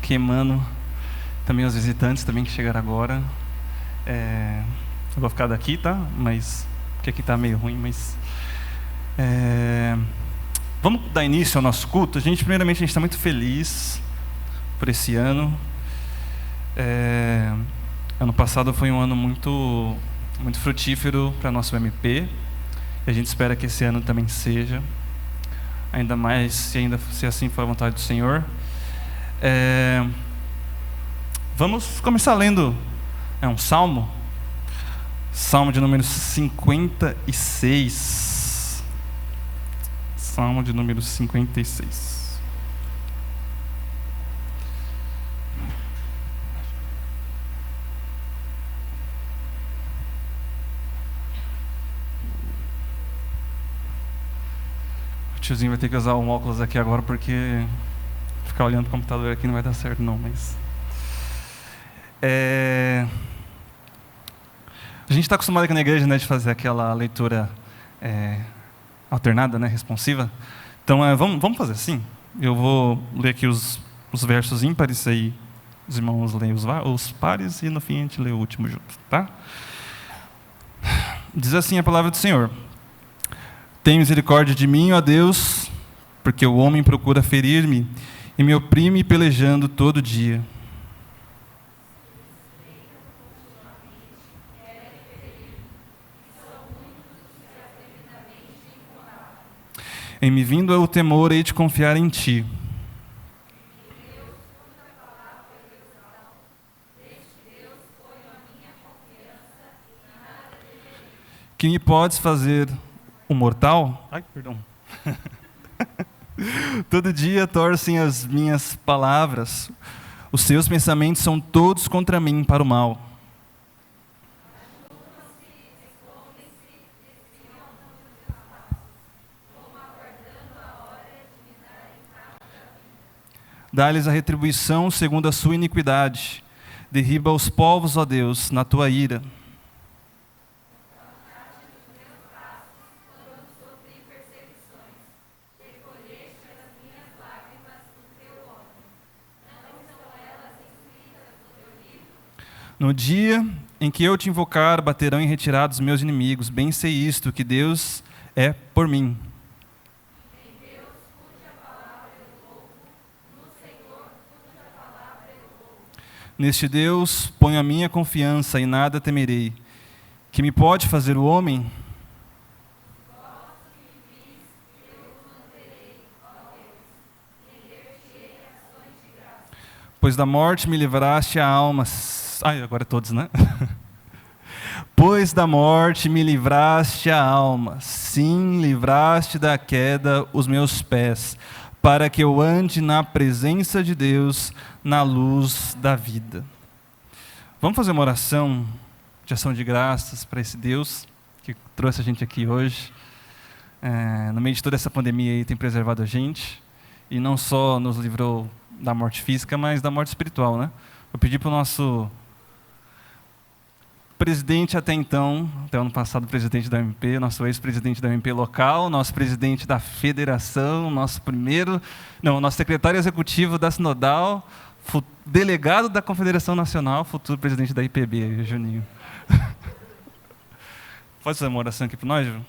aqui, Emmanuel, também os visitantes também que chegaram agora. Eu vou ficar daqui, tá? Mas porque aqui tá meio ruim, mas vamos dar início ao nosso culto. Primeiramente, a gente está muito feliz por esse ano. Ano passado foi um ano muito frutífero para nosso MP. E a gente espera que esse ano também seja. Ainda mais se assim for a vontade do Senhor. Vamos começar lendo um salmo. Salmo de número 56. Salmo de número 56. O tiozinho vai ter que usar um óculos aqui agora, porque ficar olhando o computador aqui não vai dar certo não, mas... A gente está acostumado aqui na igreja, né, de fazer aquela leitura alternada, né, responsiva. Então, vamos fazer assim. Eu vou ler aqui os versos ímpares, aí os irmãos leem os pares, e no fim a gente lê o último junto, tá? Diz assim a palavra do Senhor: Tem misericórdia de mim, ó Deus, porque o homem procura ferir-me e me oprime pelejando todo dia. Em me vindo é o temor, hei de confiar em Ti. Que me podes fazer o mortal? Ai, perdão. Todo dia torcem as minhas palavras. Os seus pensamentos são todos contra mim para o mal. Dá-lhes a retribuição segundo a sua iniquidade. Derriba os povos, ó Deus, na tua ira. No dia em que eu te invocar, baterão em retirada os meus inimigos. Bem sei isto, que Deus é por mim. Neste Deus ponho a minha confiança e nada temerei. Que me pode fazer o homem? Pois da morte me livraste a alma. Ai, agora é todos, né? Pois da morte me livraste a alma. Sim, livraste da queda os meus pés, para que eu ande na presença de Deus, na luz da vida. Vamos fazer uma oração de ação de graças para esse Deus que trouxe a gente aqui hoje. No meio de toda essa pandemia aí, tem preservado a gente, e não só nos livrou da morte física, mas da morte espiritual, né? Eu pedi para o nosso presidente até então, até o ano passado, presidente da MP, nosso ex-presidente da MP local, nosso presidente da federação, nosso secretário executivo da Sinodal, delegado da Confederação Nacional, futuro presidente da IPB, Juninho. Pode fazer uma oração aqui para nós, Ju?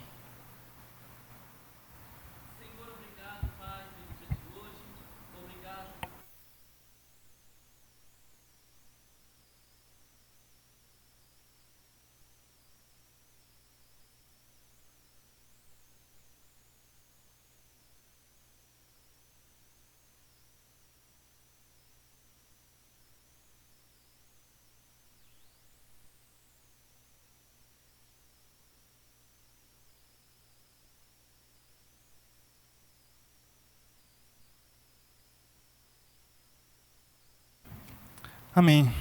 Amém.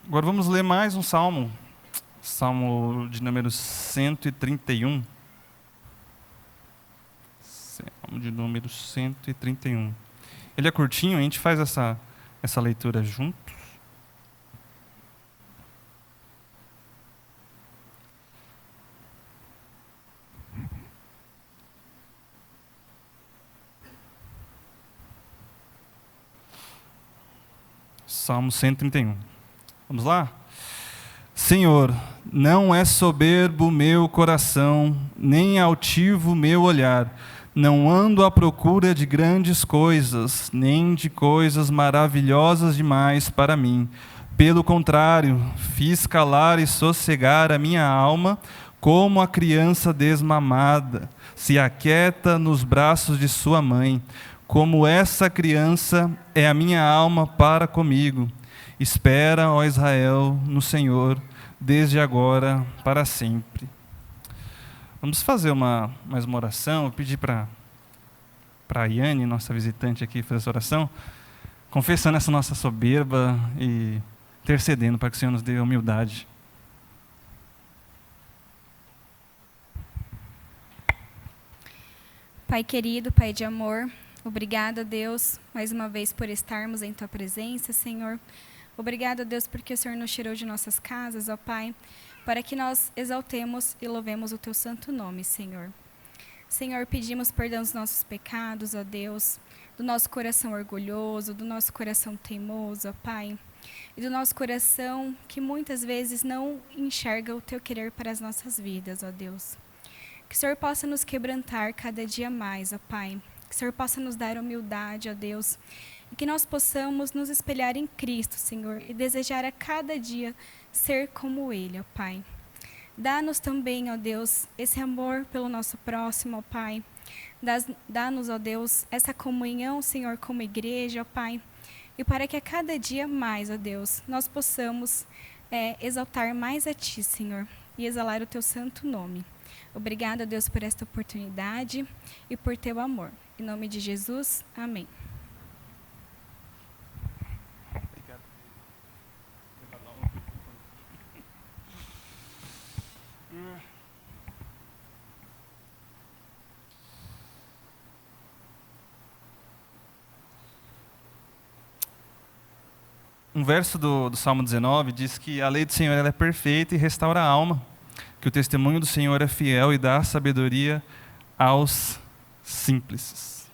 Agora vamos ler mais um salmo. Salmo de número 131. Salmo de número 131. Ele é curtinho, a gente faz essa leitura juntos. Salmo 131. Vamos lá? Senhor, não é soberbo meu coração, nem altivo meu olhar. Não ando à procura de grandes coisas, nem de coisas maravilhosas demais para mim. Pelo contrário, fiz calar e sossegar a minha alma, como a criança desmamada se aquieta nos braços de sua mãe. Como essa criança é a minha alma para comigo. Espera, ó Israel, no Senhor, desde agora para sempre. Vamos fazer mais uma oração. Eu pedi para a Yane, nossa visitante aqui, fazer essa oração, confessando essa nossa soberba e intercedendo para que o Senhor nos dê humildade. Pai querido, Pai de amor, obrigada, Deus, mais uma vez por estarmos em Tua presença, Senhor. Obrigada, Deus, porque o Senhor nos tirou de nossas casas, ó Pai, para que nós exaltemos e louvemos o Teu santo nome, Senhor. Senhor, pedimos perdão dos nossos pecados, ó Deus, do nosso coração orgulhoso, do nosso coração teimoso, ó Pai, e do nosso coração que muitas vezes não enxerga o Teu querer para as nossas vidas, ó Deus. Que o Senhor possa nos quebrantar cada dia mais, ó Pai. Que o Senhor possa nos dar humildade, ó Deus, e que nós possamos nos espelhar em Cristo, Senhor, e desejar a cada dia ser como Ele, ó Pai. Dá-nos também, ó Deus, esse amor pelo nosso próximo, ó Pai. Dá-nos, ó Deus, essa comunhão, Senhor, como igreja, ó Pai. E para que a cada dia mais, ó Deus, nós possamos exaltar mais a Ti, Senhor, e exalar o Teu santo nome. Obrigada, Deus, por esta oportunidade e por Teu amor. Em nome de Jesus, amém. Um verso do Salmo 19 diz que a lei do Senhor ela é perfeita e restaura a alma, que o testemunho do Senhor é fiel e dá sabedoria aos simples.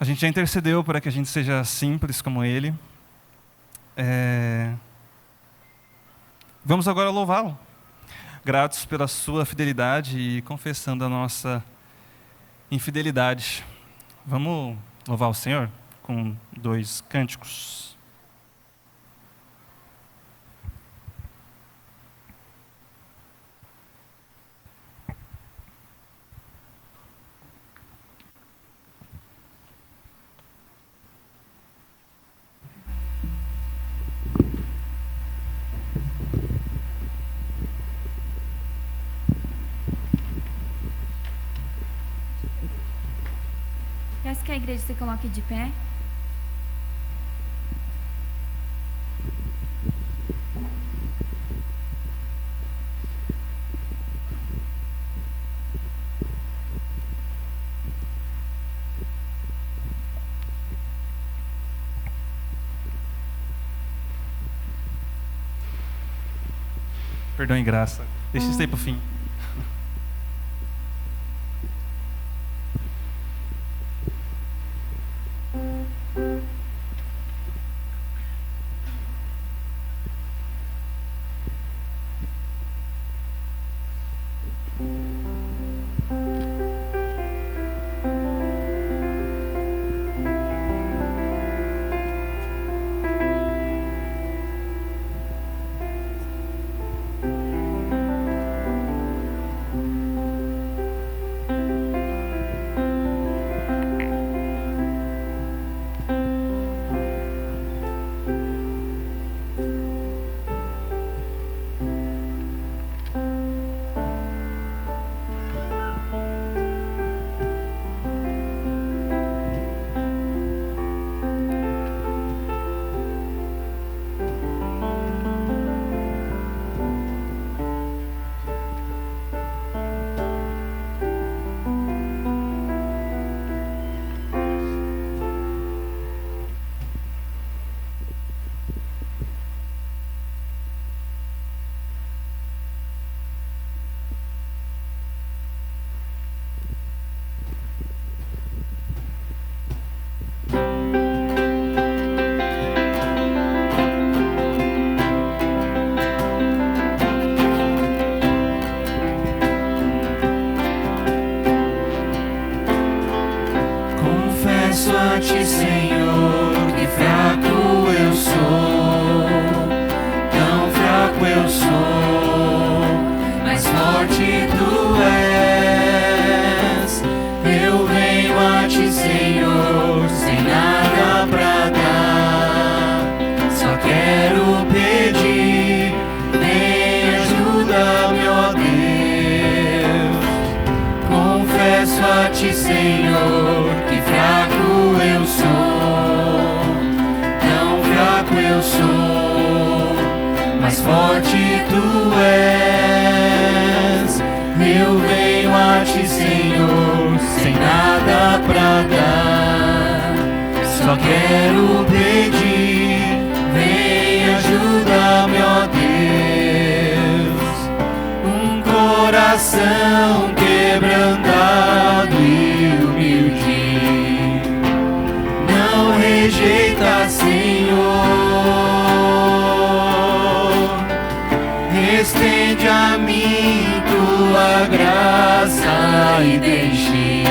A gente já intercedeu para que a gente seja simples como Ele. Vamos agora louvá-lo, gratos pela sua fidelidade e confessando a nossa infidelidade. Vamos louvar o Senhor com 2 cânticos. Peço que a igreja se coloque de pé. Perdão e graça. Deixa isso aí para o fim. Senhor, que fraco eu sou, tão fraco eu sou, mas forte tu és. Eu venho a ti, Senhor, sem nada pra dar, só quero pedir, vem ajuda-me, ó Deus, um coração quebrantado e humilde, não rejeita, Senhor, estende a mim tua graça e deixe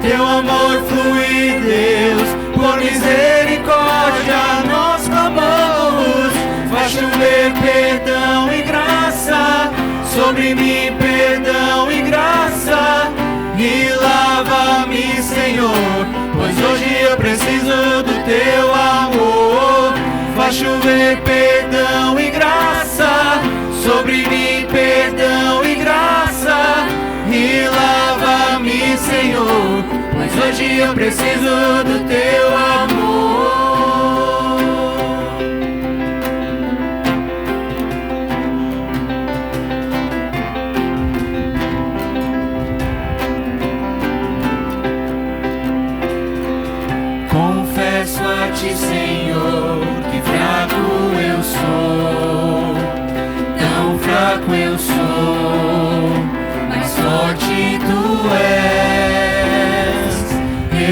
teu amor fluir, Deus, por misericórdia nós clamamos, faz chover perdão e graça sobre mim, perdão e graça, e lava-me, Senhor, pois hoje eu preciso do teu amor. Faz chover perdão e graça sobre mim, perdão e graça, e lava-me, Senhor, pois hoje eu preciso do teu amor. Confesso a ti, Senhor, que fraco eu sou, tão fraco eu sou, mas forte tu és.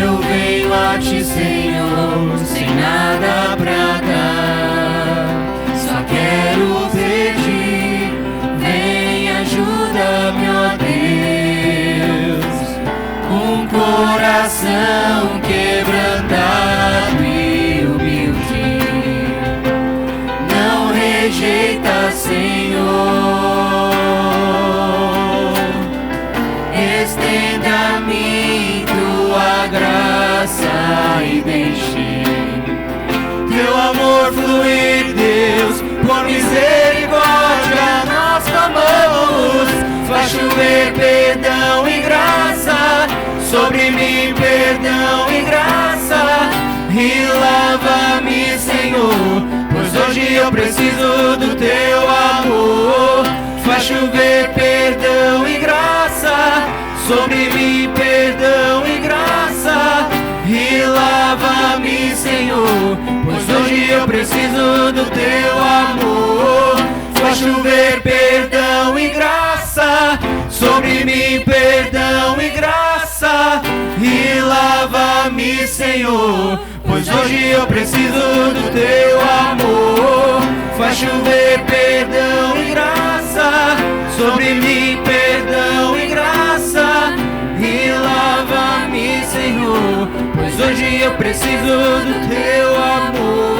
Eu venho a ti, Senhor, sem nada pra dar, só quero pedir, vem ajuda-me, ó Deus, um coração quebrantado e humilde, não rejeita, Senhor, estenda a mim tua graça e deixe teu amor fluir, Deus, por misericórdia nós clamamos, faz chover perdão e graça sobre mim, perdão e graça, e lava-me, Senhor, pois hoje eu preciso do teu amor. Faz chover perdão e graça sobre mim, perdão e graça, e lava-me, Senhor, pois hoje eu preciso do teu amor. Faz chover perdão e graça sobre mim, perdão e graça, e lava-me, Senhor, pois hoje eu preciso do teu amor. Faz chover perdão e graça sobre mim, perdão e graça, e lava-me, Senhor, pois hoje eu preciso do teu amor.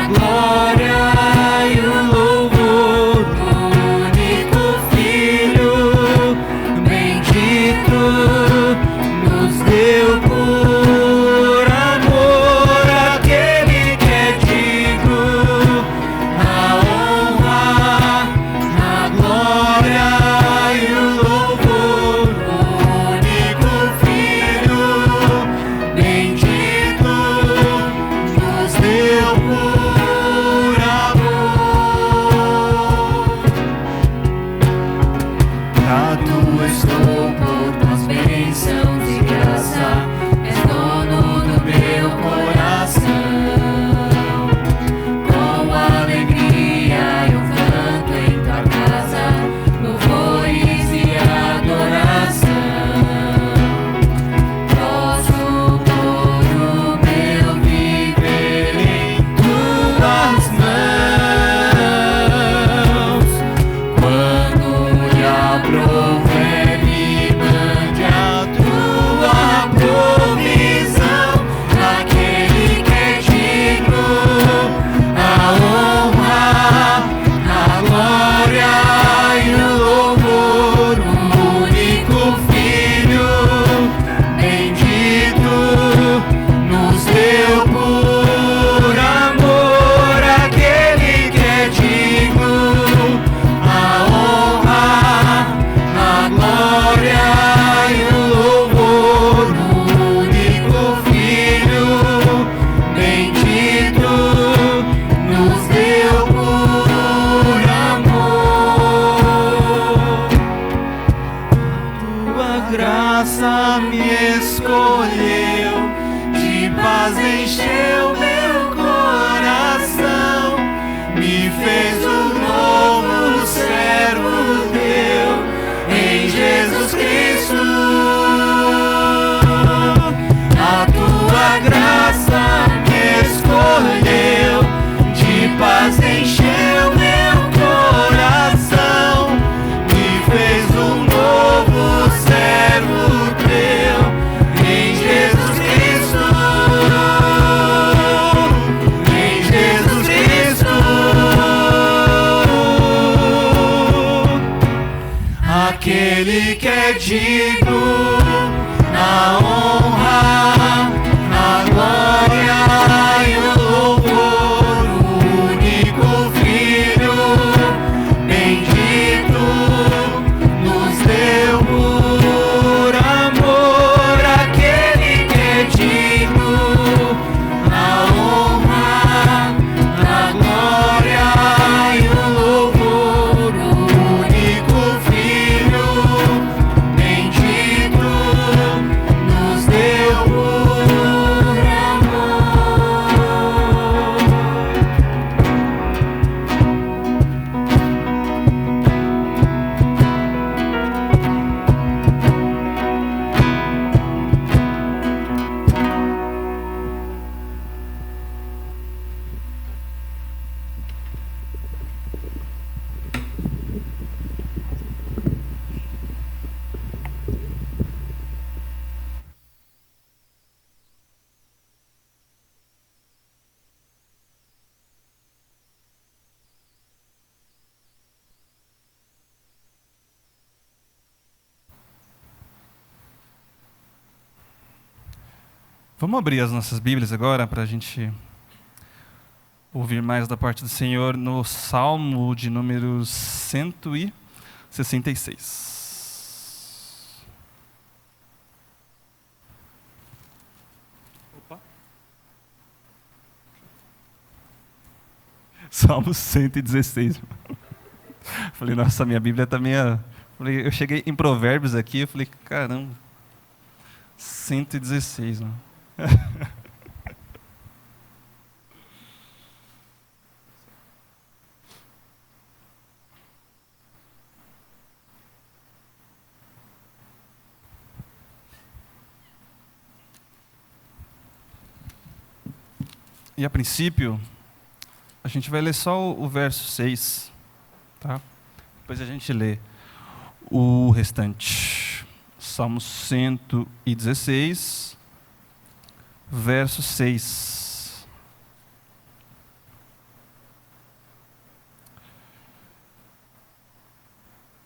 Glória e o louvor. graça encheu meu coração, me fez um novo servo teu, em Jesus Cristo, em Jesus Cristo. Aquele que é digno na honra, na glória e o louvor, o único Filho bendito nos deu por amor. Aquele que é digno na honra, na glória e o louvor, o único Filho bendito nos deu por amor. Vamos abrir as nossas Bíblias agora para a gente ouvir mais da parte do Senhor no Salmo de número 166. Opa. Salmo 116. Falei, nossa, minha Bíblia está meio... Eu cheguei em Provérbios aqui, eu falei, caramba, 116, né? E a princípio, a gente vai ler só o verso 6, tá? Depois a gente lê o restante. Salmo 116, verso 6.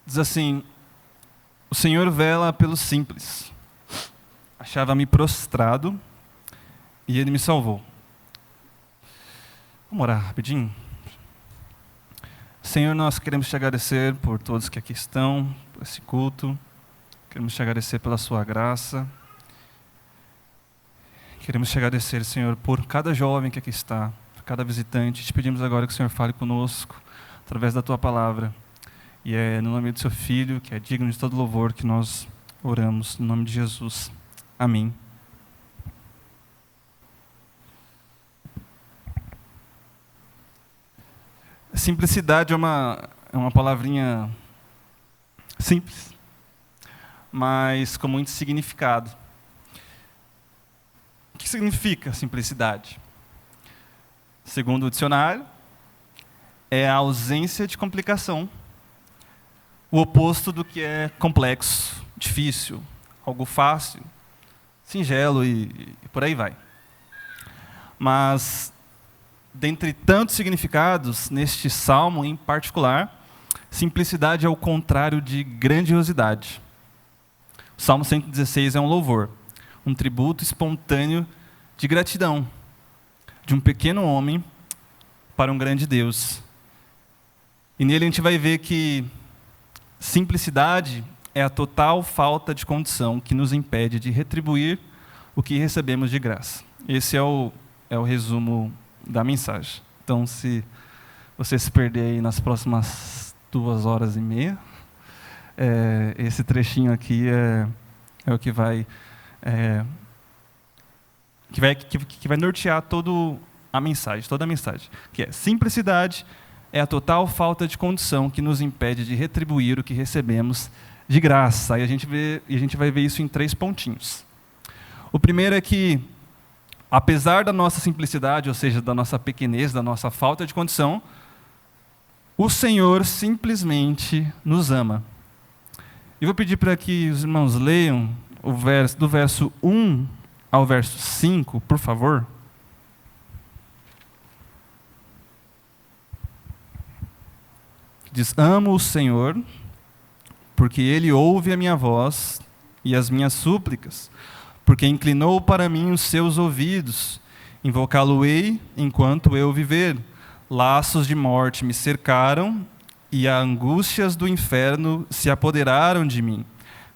Diz assim: o Senhor vela pelo simples. Achava-me prostrado e Ele me salvou. Vamos orar rapidinho? Senhor, nós queremos te agradecer por todos que aqui estão, por esse culto. Queremos te agradecer pela sua graça. Queremos te agradecer, Senhor, por cada jovem que aqui está, por cada visitante. Te pedimos agora que o Senhor fale conosco, através da Tua palavra. E é no nome do Seu Filho, que é digno de todo louvor, que nós oramos, no nome de Jesus. Amém. Simplicidade é uma palavrinha simples, mas com muito significado. O que significa simplicidade? Segundo o dicionário, é a ausência de complicação, o oposto do que é complexo, difícil, algo fácil, singelo e por aí vai. Mas, dentre tantos significados, neste salmo em particular, simplicidade é o contrário de grandiosidade. O Salmo 116 é um louvor, um tributo espontâneo de gratidão de um pequeno homem para um grande Deus. E nele a gente vai ver que simplicidade é a total falta de condição que nos impede de retribuir o que recebemos de graça. Esse é o resumo da mensagem. Então, se você se perder aí nas próximas 2h30, esse trechinho aqui é o que vai nortear toda a mensagem, que é: simplicidade é a total falta de condição que nos impede de retribuir o que recebemos de graça. E a gente vai ver isso em 3 pontinhos. O primeiro é que Apesar da nossa simplicidade, ou seja, da nossa pequenez, da nossa falta de condição, o Senhor simplesmente nos ama. Eu vou pedir para que os irmãos leiam do verso 1 ao verso 5, por favor. Diz: amo o Senhor, porque Ele ouve a minha voz e as minhas súplicas, porque inclinou para mim os seus ouvidos. Invocá-lo-ei enquanto eu viver. Laços de morte me cercaram, e as angústias do inferno se apoderaram de mim.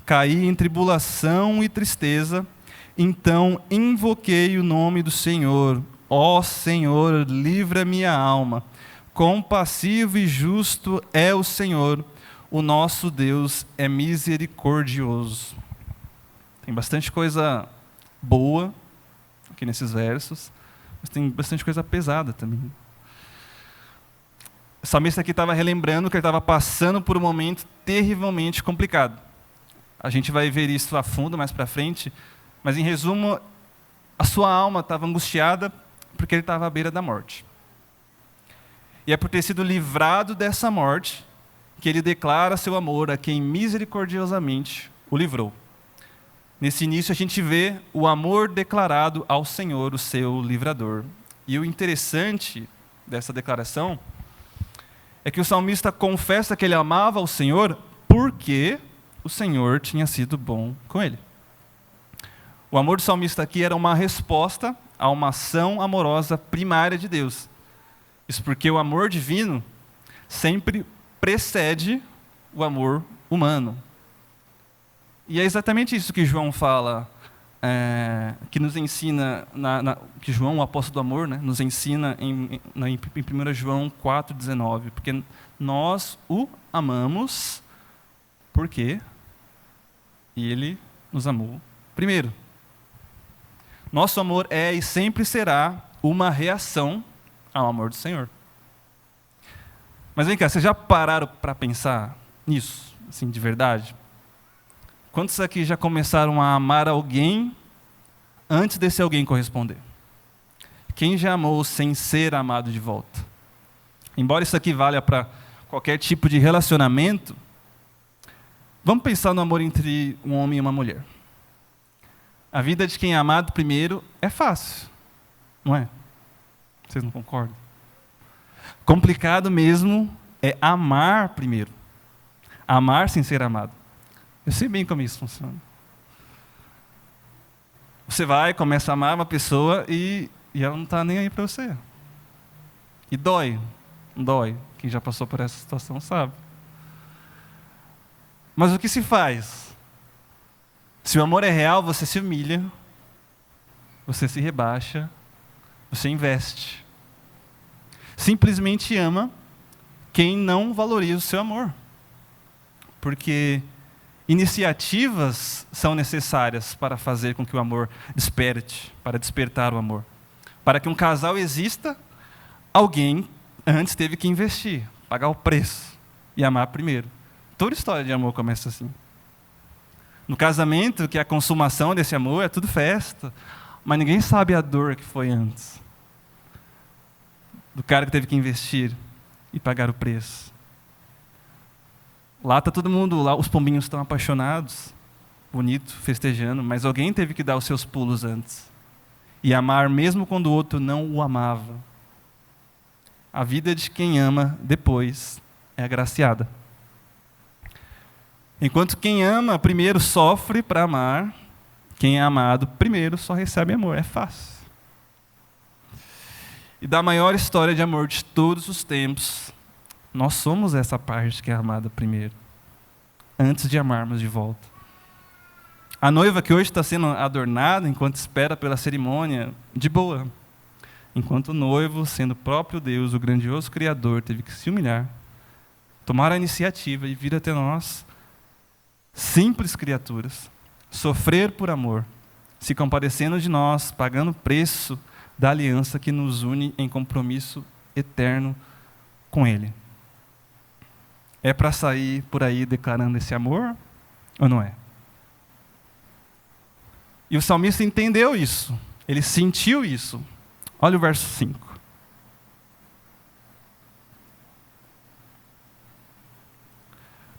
Caí em tribulação e tristeza, então invoquei o nome do Senhor. Ó Senhor, livra minha alma. Compassivo e justo é o Senhor, o nosso Deus é misericordioso. Tem bastante coisa boa aqui nesses versos, mas tem bastante coisa pesada também. O salmista aqui estava relembrando que ele estava passando por um momento terrivelmente complicado. A gente vai ver isso a fundo mais para frente, mas em resumo, a sua alma estava angustiada porque ele estava à beira da morte. E é por ter sido livrado dessa morte que ele declara seu amor a quem misericordiosamente o livrou. Nesse início a gente vê o amor declarado ao Senhor, o seu livrador. E o interessante dessa declaração é que o salmista confessa que ele amava o Senhor porque o Senhor tinha sido bom com ele. O amor do salmista aqui era uma resposta a uma ação amorosa primária de Deus. Isso porque o amor divino sempre precede o amor humano. E é exatamente isso que João fala, que nos ensina, que João, o apóstolo do amor, né, nos ensina em 1 João 4,19. Porque nós o amamos porque ele nos amou primeiro. Nosso amor é e sempre será uma reação ao amor do Senhor. Mas vem cá, vocês já pararam para pensar nisso, assim, de verdade? Quantos aqui já começaram a amar alguém antes desse alguém corresponder? Quem já amou sem ser amado de volta? Embora isso aqui valha para qualquer tipo de relacionamento, vamos pensar no amor entre um homem e uma mulher. A vida de quem é amado primeiro é fácil, não é? Vocês não concordam? Complicado mesmo é amar primeiro. Amar sem ser amado. Eu sei bem como isso funciona. Você vai, começa a amar uma pessoa e ela não está nem aí para você. E dói. Dói. Quem já passou por essa situação sabe. Mas o que se faz? Se o amor é real, você se humilha, você se rebaixa, você investe. Simplesmente ama quem não valoriza o seu amor. Porque iniciativas são necessárias para fazer com que o amor desperte, para despertar o amor. Para que um casal exista, alguém antes teve que investir, pagar o preço e amar primeiro. Toda história de amor começa assim. No casamento, que é a consumação desse amor, é tudo festa, mas ninguém sabe a dor que foi antes. Do cara que teve que investir e pagar o preço. Lá está todo mundo, lá os pombinhos estão apaixonados, bonito, festejando, mas alguém teve que dar os seus pulos antes. E amar mesmo quando o outro não o amava. A vida de quem ama depois é agraciada. Enquanto quem ama primeiro sofre para amar, quem é amado primeiro só recebe amor. É fácil. E da maior história de amor de todos os tempos, nós somos essa parte que é amada primeiro, antes de amarmos de volta. A noiva que hoje está sendo adornada, enquanto espera pela cerimônia, de boa. Enquanto o noivo, sendo o próprio Deus, o grandioso Criador, teve que se humilhar, tomar a iniciativa e vir até nós, simples criaturas, sofrer por amor, se compadecendo de nós, pagando o preço da aliança que nos une em compromisso eterno com Ele. É para sair por aí declarando esse amor ou não é? E o salmista entendeu isso. Ele sentiu isso. Olha o verso 5.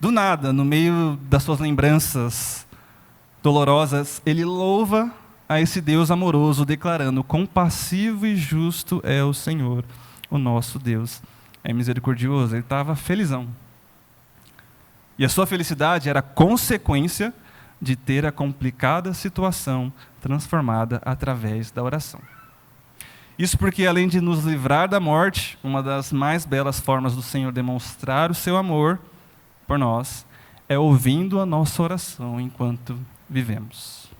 Do nada, no meio das suas lembranças dolorosas, ele louva a esse Deus amoroso, declarando: compassivo e justo é o Senhor, o nosso Deus. É misericordioso. Ele estava felizão. E a sua felicidade era consequência de ter a complicada situação transformada através da oração. Isso porque, além de nos livrar da morte, uma das mais belas formas do Senhor demonstrar o seu amor por nós é ouvindo a nossa oração enquanto vivemos.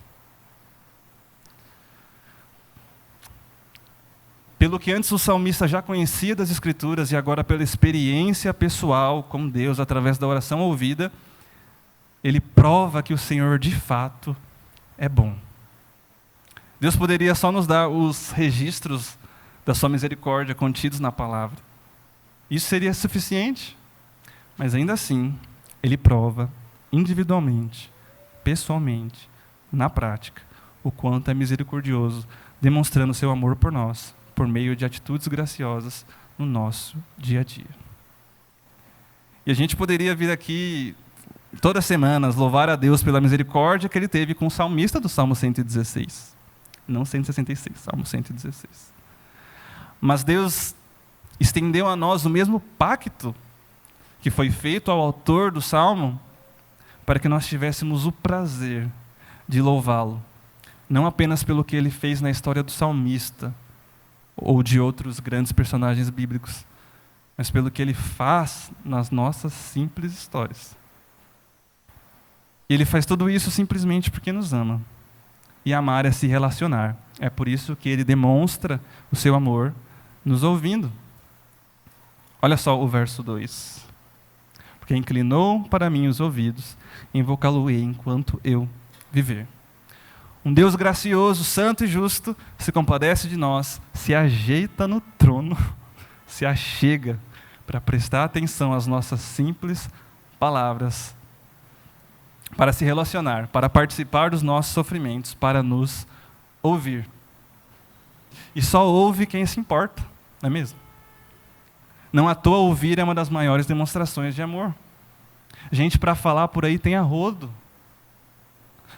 Pelo que antes o salmista já conhecia das Escrituras e agora pela experiência pessoal com Deus através da oração ouvida, ele prova que o Senhor de fato é bom. Deus poderia só nos dar os registros da sua misericórdia contidos na palavra. Isso seria suficiente, mas ainda assim, ele prova individualmente, pessoalmente, na prática, o quanto é misericordioso, demonstrando seu amor por nós, por meio de atitudes graciosas no nosso dia a dia. E a gente poderia vir aqui todas as semanas louvar a Deus pela misericórdia que ele teve com o salmista do Salmo 116. Não 166, Salmo 116. Mas Deus estendeu a nós o mesmo pacto que foi feito ao autor do Salmo, para que nós tivéssemos o prazer de louvá-lo, não apenas pelo que ele fez na história do salmista, ou de outros grandes personagens bíblicos, mas pelo que ele faz nas nossas simples histórias. E ele faz tudo isso simplesmente porque nos ama. E amar é se relacionar. É por isso que ele demonstra o seu amor nos ouvindo. Olha só o verso 2. Porque inclinou para mim os ouvidos, invocá-lo-ei enquanto eu viver. Um Deus gracioso, santo e justo, se compadece de nós, se ajeita no trono, se achega para prestar atenção às nossas simples palavras, para se relacionar, para participar dos nossos sofrimentos, para nos ouvir. E só ouve quem se importa, não é mesmo? Não à toa ouvir é uma das maiores demonstrações de amor. Gente para falar por aí tem a rodo.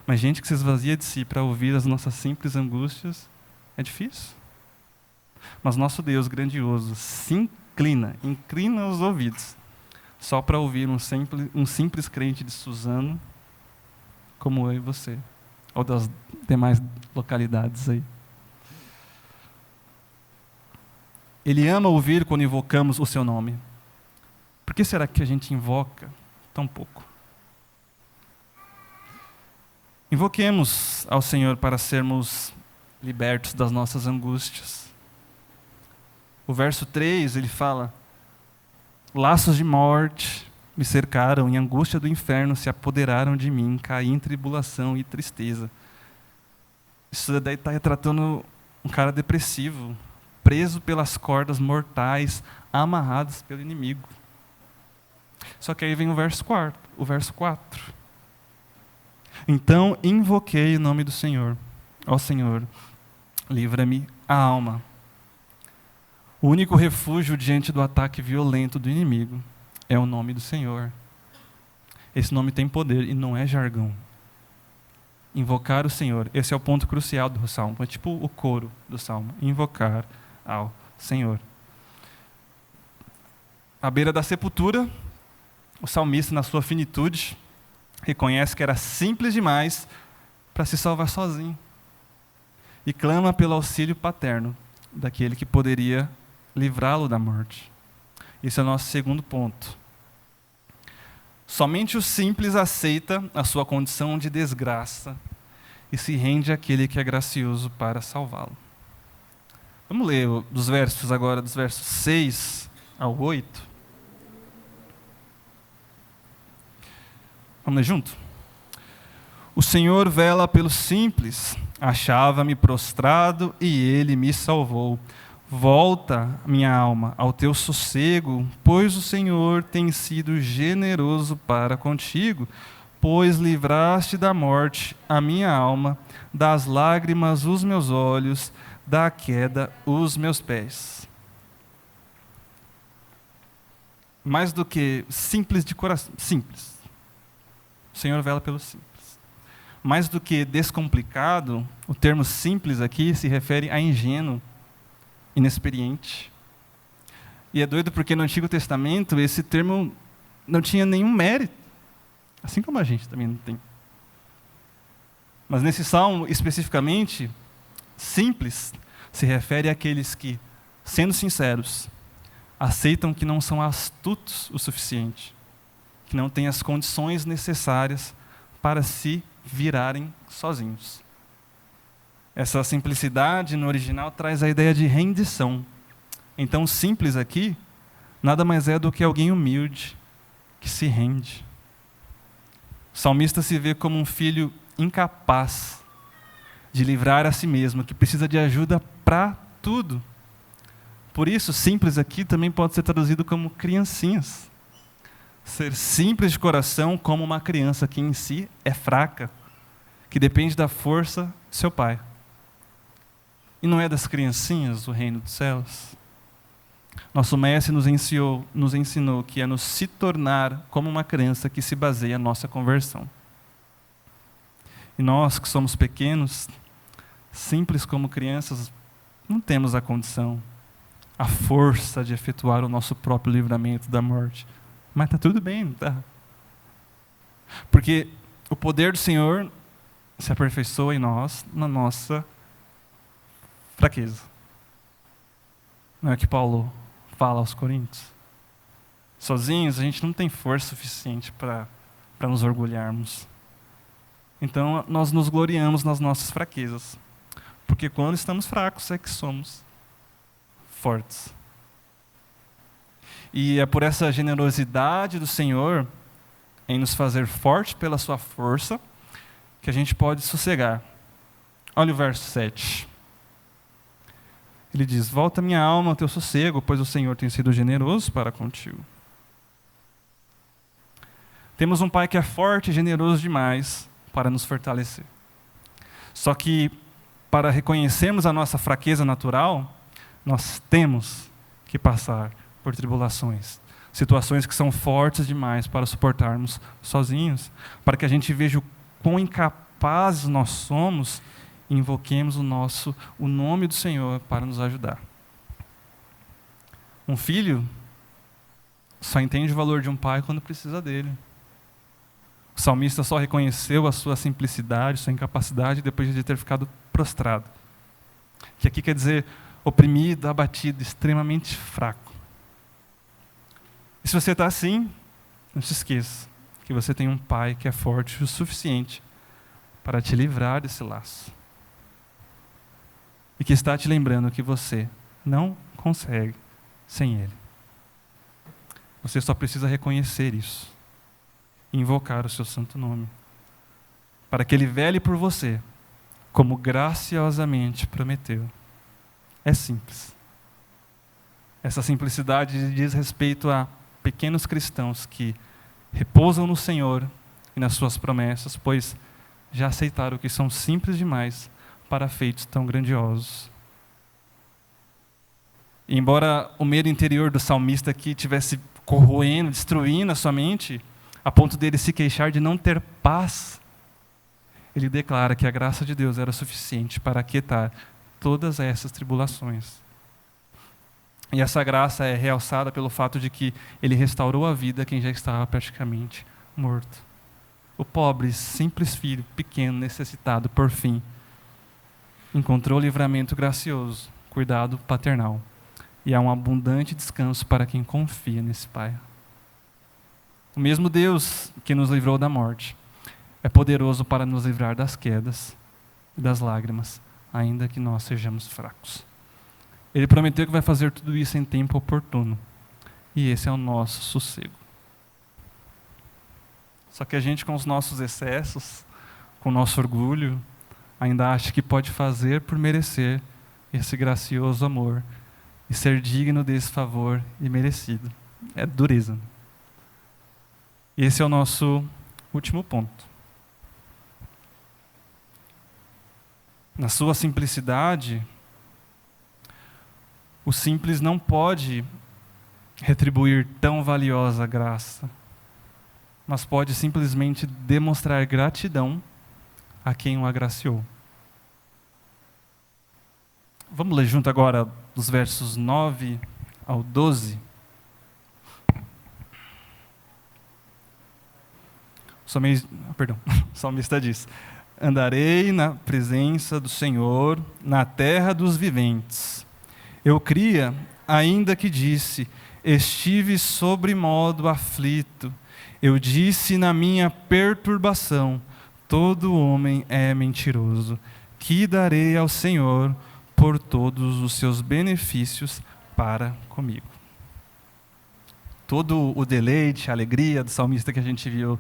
Mas gente que se esvazia de si para ouvir as nossas simples angústias é difícil. Mas nosso Deus grandioso se inclina os ouvidos, só para ouvir um simples crente de Suzano, como eu e você, ou das demais localidades aí. Ele ama ouvir quando invocamos o seu nome. Por que será que a gente invoca tão pouco? Invoquemos ao Senhor para sermos libertos das nossas angústias. O verso 3, ele fala: laços de morte me cercaram, e angústia do inferno se apoderaram de mim, caí em tribulação e tristeza. Isso daí está retratando um cara depressivo, preso pelas cordas mortais, amarradas pelo inimigo. Só que aí vem o verso 4. Então invoquei o nome do Senhor. Ó Senhor, livra-me a alma. O único refúgio diante do ataque violento do inimigo é o nome do Senhor. Esse nome tem poder e não é jargão. Invocar o Senhor, esse é o ponto crucial do Salmo. É tipo o coro do Salmo. Invocar ao Senhor. À beira da sepultura, o salmista, na sua finitude, reconhece que era simples demais para se salvar sozinho. E clama pelo auxílio paterno daquele que poderia livrá-lo da morte. Esse é o nosso segundo ponto. Somente o simples aceita a sua condição de desgraça e se rende àquele que é gracioso para salvá-lo. Vamos ler dos versos 6 ao 8. Vamos ler junto? O Senhor vela pelo simples, achava-me prostrado e ele me salvou. Volta, minha alma, ao teu sossego, pois o Senhor tem sido generoso para contigo. pois livraste da morte a minha alma, das lágrimas os meus olhos, da queda os meus pés. Mais do que simples de coração, simples. O Senhor vela pelo simples. Mais do que descomplicado, o termo simples aqui se refere a ingênuo, inexperiente. E é doido porque no Antigo Testamento esse termo não tinha nenhum mérito, assim como a gente também não tem. Mas nesse salmo, especificamente, simples se refere àqueles que, sendo sinceros, aceitam que não são astutos o suficiente, que não têm as condições necessárias para se virarem sozinhos. Essa simplicidade no original traz a ideia de rendição. Então, simples aqui nada mais é do que alguém humilde, que se rende. O salmista se vê como um filho incapaz de livrar a si mesmo, que precisa de ajuda para tudo. Por isso, simples aqui também pode ser traduzido como criancinhas. Ser simples de coração como uma criança que em si é fraca, que depende da força do seu pai. E não é das criancinhas o reino dos céus? Nosso mestre nos ensinou que é nos se tornar como uma criança que se baseia a nossa conversão. E nós que somos pequenos, simples como crianças, não temos a condição, a força de efetuar o nosso próprio livramento da morte. Mas está tudo bem, não está? Porque o poder do Senhor se aperfeiçoa em nós, na nossa fraqueza. Não é que Paulo fala aos Coríntios? Sozinhos a gente não tem força suficiente para nos orgulharmos. Então nós nos gloriamos nas nossas fraquezas. Porque quando estamos fracos é que somos fortes. E é por essa generosidade do Senhor em nos fazer forte pela sua força que a gente pode sossegar. Olha o verso 7. Ele diz: volta minha alma ao teu sossego, pois o Senhor tem sido generoso para contigo. Temos um Pai que é forte e generoso demais para nos fortalecer. Só que, para reconhecermos a nossa fraqueza natural, nós temos que passar por tribulações, situações que são fortes demais para suportarmos sozinhos, para que a gente veja o quão incapazes nós somos e invoquemos o nome do Senhor para nos ajudar. Um filho só entende o valor de um pai quando precisa dele. O salmista só reconheceu a sua simplicidade, sua incapacidade depois de ter ficado prostrado. Que aqui quer dizer oprimido, abatido, extremamente fraco. E se você está assim, não se esqueça que você tem um pai que é forte o suficiente para te livrar desse laço. E que está te lembrando que você não consegue sem ele. Você só precisa reconhecer isso e invocar o seu santo nome, para que ele vele por você, como graciosamente prometeu. É simples. Essa simplicidade diz respeito a pequenos cristãos que repousam no Senhor e nas suas promessas, pois já aceitaram que são simples demais para feitos tão grandiosos. E embora o medo interior do salmista aqui tivesse corroendo, destruindo a sua mente, a ponto dele se queixar de não ter paz, ele declara que a graça de Deus era suficiente para aquietar todas essas tribulações. E essa graça é realçada pelo fato de que ele restaurou a vida a quem já estava praticamente morto. O pobre, simples filho, pequeno, necessitado, por fim, encontrou livramento gracioso, cuidado paternal. E há um abundante descanso para quem confia nesse Pai. O mesmo Deus que nos livrou da morte é poderoso para nos livrar das quedas e das lágrimas, ainda que nós sejamos fracos. Ele prometeu que vai fazer tudo isso em tempo oportuno. E esse é o nosso sossego. Só que a gente, com os nossos excessos, com o nosso orgulho, ainda acha que pode fazer por merecer esse gracioso amor e ser digno desse favor e merecido. É dureza. E esse é o nosso Último ponto. Na sua simplicidade, o simples não pode retribuir tão valiosa graça, mas pode simplesmente demonstrar gratidão a quem o agraciou. Vamos ler junto agora dos versos 9 ao 12. O salmista diz: andarei na presença do Senhor, na terra dos viventes. Eu cria, ainda que disse, estive sobremodo aflito. Eu disse na minha perturbação, todo homem é mentiroso. Que darei ao Senhor por todos os seus benefícios para comigo. Todo o deleite, a alegria do salmista que a gente viu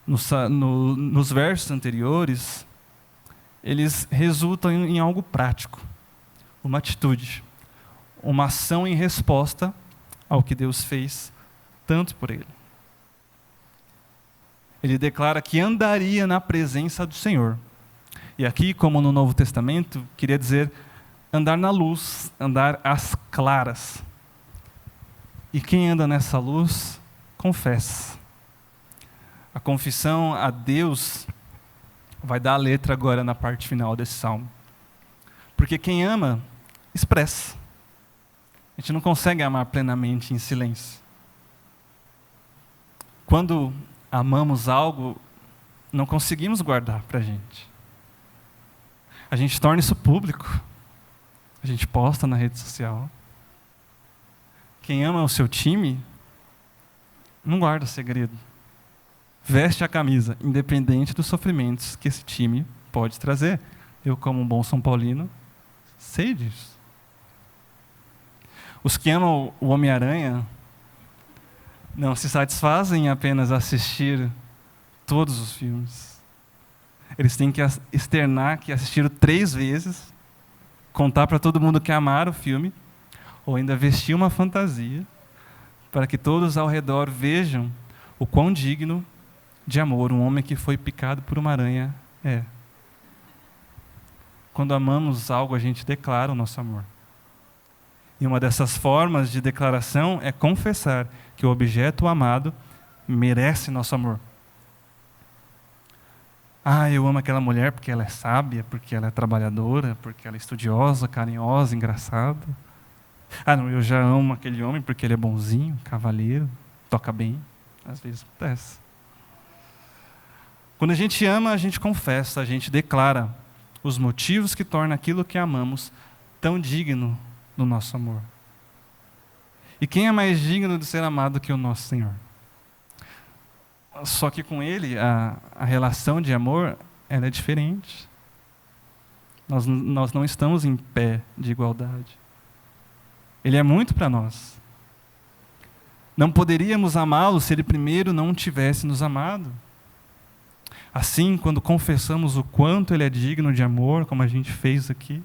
nos versos anteriores, eles resultam em algo prático, uma atitude, uma ação em resposta ao que Deus fez tanto por ele. Ele declara que andaria na presença do Senhor. E aqui, como no Novo Testamento, queria dizer andar na luz, andar às claras. E quem anda nessa luz, confessa. A confissão a Deus vai dar a letra agora na parte final desse salmo. Porque quem ama, expressa. A gente não consegue amar plenamente em silêncio. Quando amamos algo, não conseguimos guardar para a gente. A gente torna isso público. A gente posta na rede social. Quem ama o seu time, não guarda segredo. Veste a camisa, independente dos sofrimentos que esse time pode trazer. Eu, como um bom São Paulino, sei disso. Os que amam o Homem-Aranha não se satisfazem em apenas assistir todos os filmes. Eles têm que externar que assistiram 3 vezes, contar para todo mundo que amaram o filme, ou ainda vestir uma fantasia, para que todos ao redor vejam o quão digno de amor um homem que foi picado por uma aranha é. Quando amamos algo, a gente declara o nosso amor. E uma dessas formas de declaração é confessar que o objeto amado merece nosso amor. Eu amo aquela mulher porque ela é sábia, porque ela é trabalhadora, porque ela é estudiosa, carinhosa, engraçada. Não, eu já amo aquele homem porque ele é bonzinho, cavalheiro, toca bem. Às vezes acontece. Quando a gente ama, a gente confessa, a gente declara os motivos que tornam aquilo que amamos tão digno do nosso amor. E quem é mais digno de ser amado que o nosso Senhor? Só que com Ele, a relação de amor, ela é diferente. Nós não estamos em pé de igualdade. Ele é muito para nós. Não poderíamos amá-lo se Ele primeiro não tivesse nos amado. Assim, quando confessamos o quanto Ele é digno de amor, como a gente fez aqui,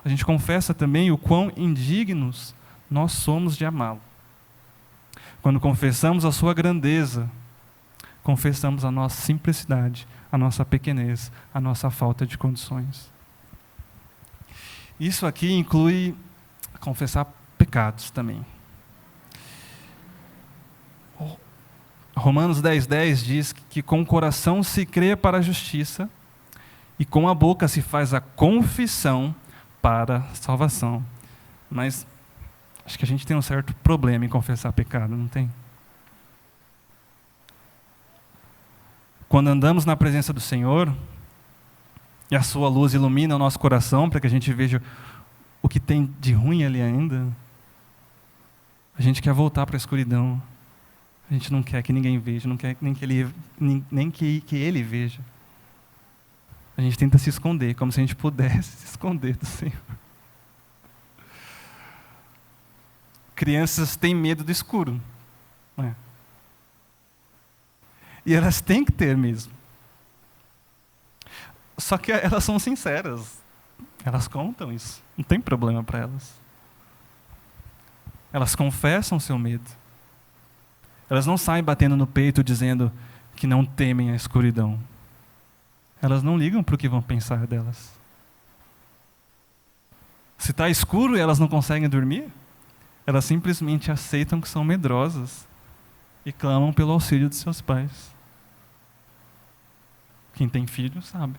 a gente confessa também o quão indignos nós somos de amá-lo. Quando confessamos a sua grandeza, confessamos a nossa simplicidade, a nossa pequenez, a nossa falta de condições. Isso aqui inclui confessar pecados também. Romanos 10:10 diz que com o coração se crê para a justiça e com a boca se faz a confissão para a salvação. Mas acho que a gente tem um certo problema em confessar pecado, não tem? Quando andamos na presença do Senhor e a sua luz ilumina o nosso coração para que a gente veja o que tem de ruim ali ainda, a gente quer voltar para a escuridão. A gente não quer que ninguém veja, não quer nem que ele veja. A gente tenta se esconder, como se a gente pudesse se esconder do Senhor. Crianças têm medo do escuro, não é? E elas têm que ter mesmo. Só que elas são sinceras. Elas contam isso. Não tem problema para elas. Elas confessam seu medo. Elas não saem batendo no peito dizendo que não temem a escuridão. Elas não ligam para o que vão pensar delas. Se está escuro e elas não conseguem dormir, elas simplesmente aceitam que são medrosas e clamam pelo auxílio de seus pais. Quem tem filho sabe.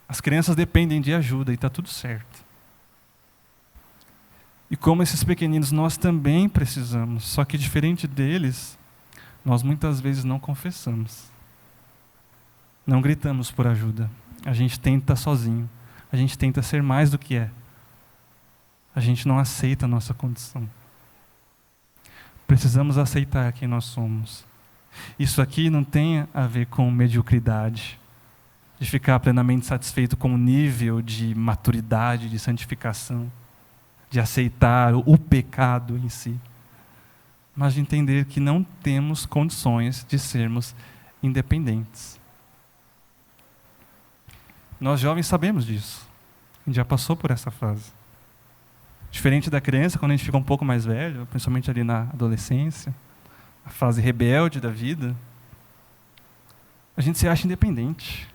As crianças dependem de ajuda e está tudo certo. E como esses pequeninos, nós também precisamos, só que diferente deles, nós muitas vezes não confessamos. Não gritamos por ajuda. A gente tenta sozinho. A gente tenta ser mais do que é. A gente não aceita a nossa condição. Precisamos aceitar quem nós somos. Isso aqui não tem a ver com mediocridade, de ficar plenamente satisfeito com o nível de maturidade, de santificação, de aceitar o pecado em si, mas de entender que não temos condições de sermos independentes. Nós jovens sabemos disso. A gente já passou por essa fase. Diferente da criança, quando a gente fica um pouco mais velho, principalmente ali na adolescência, a fase rebelde da vida, a gente se acha independente,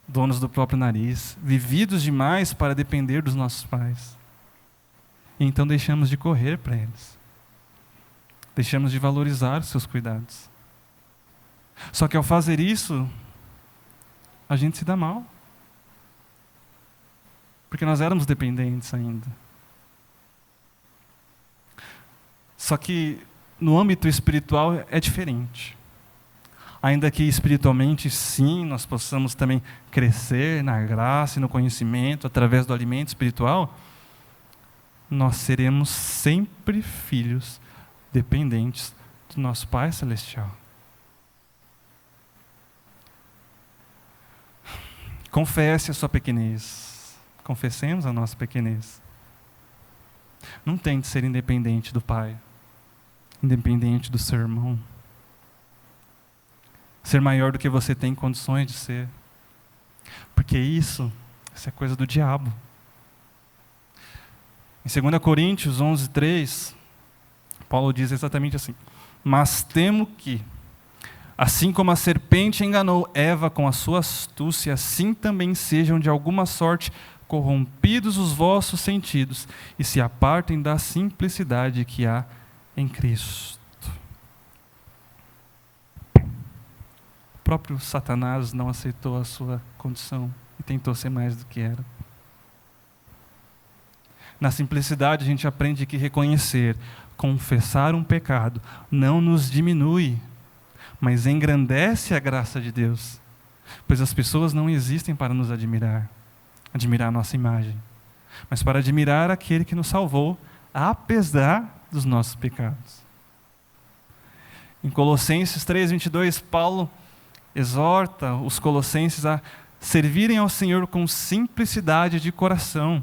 donos do próprio nariz, vividos demais para depender dos nossos pais. E então deixamos de correr para eles. Deixamos de valorizar os seus cuidados. Só que ao fazer isso, a gente se dá mal. Porque nós éramos dependentes ainda. Só que no âmbito espiritual é diferente. Ainda que espiritualmente, sim, nós possamos também crescer na graça e no conhecimento através do alimento espiritual, nós seremos sempre filhos dependentes do nosso Pai Celestial. Confesse a sua pequenez. Confessemos a nossa pequenez. Não tente ser independente do Pai, independente do seu irmão. Ser maior do que você tem condições de ser. Porque isso é coisa do diabo. Em 2 Coríntios 11:3, Paulo diz exatamente assim: mas temo que, assim como a serpente enganou Eva com a sua astúcia, assim também sejam de alguma sorte corrompidos os vossos sentidos e se apartem da simplicidade que há em Cristo. O próprio Satanás não aceitou a sua condição e tentou ser mais do que era. Na simplicidade a gente aprende que reconhecer, confessar um pecado não nos diminui, mas engrandece a graça de Deus. Pois as pessoas não existem para nos admirar a nossa imagem, mas para admirar aquele que nos salvou, apesar dos nossos pecados. Em Colossenses 3:22, Paulo exorta os colossenses a servirem ao Senhor com simplicidade de coração,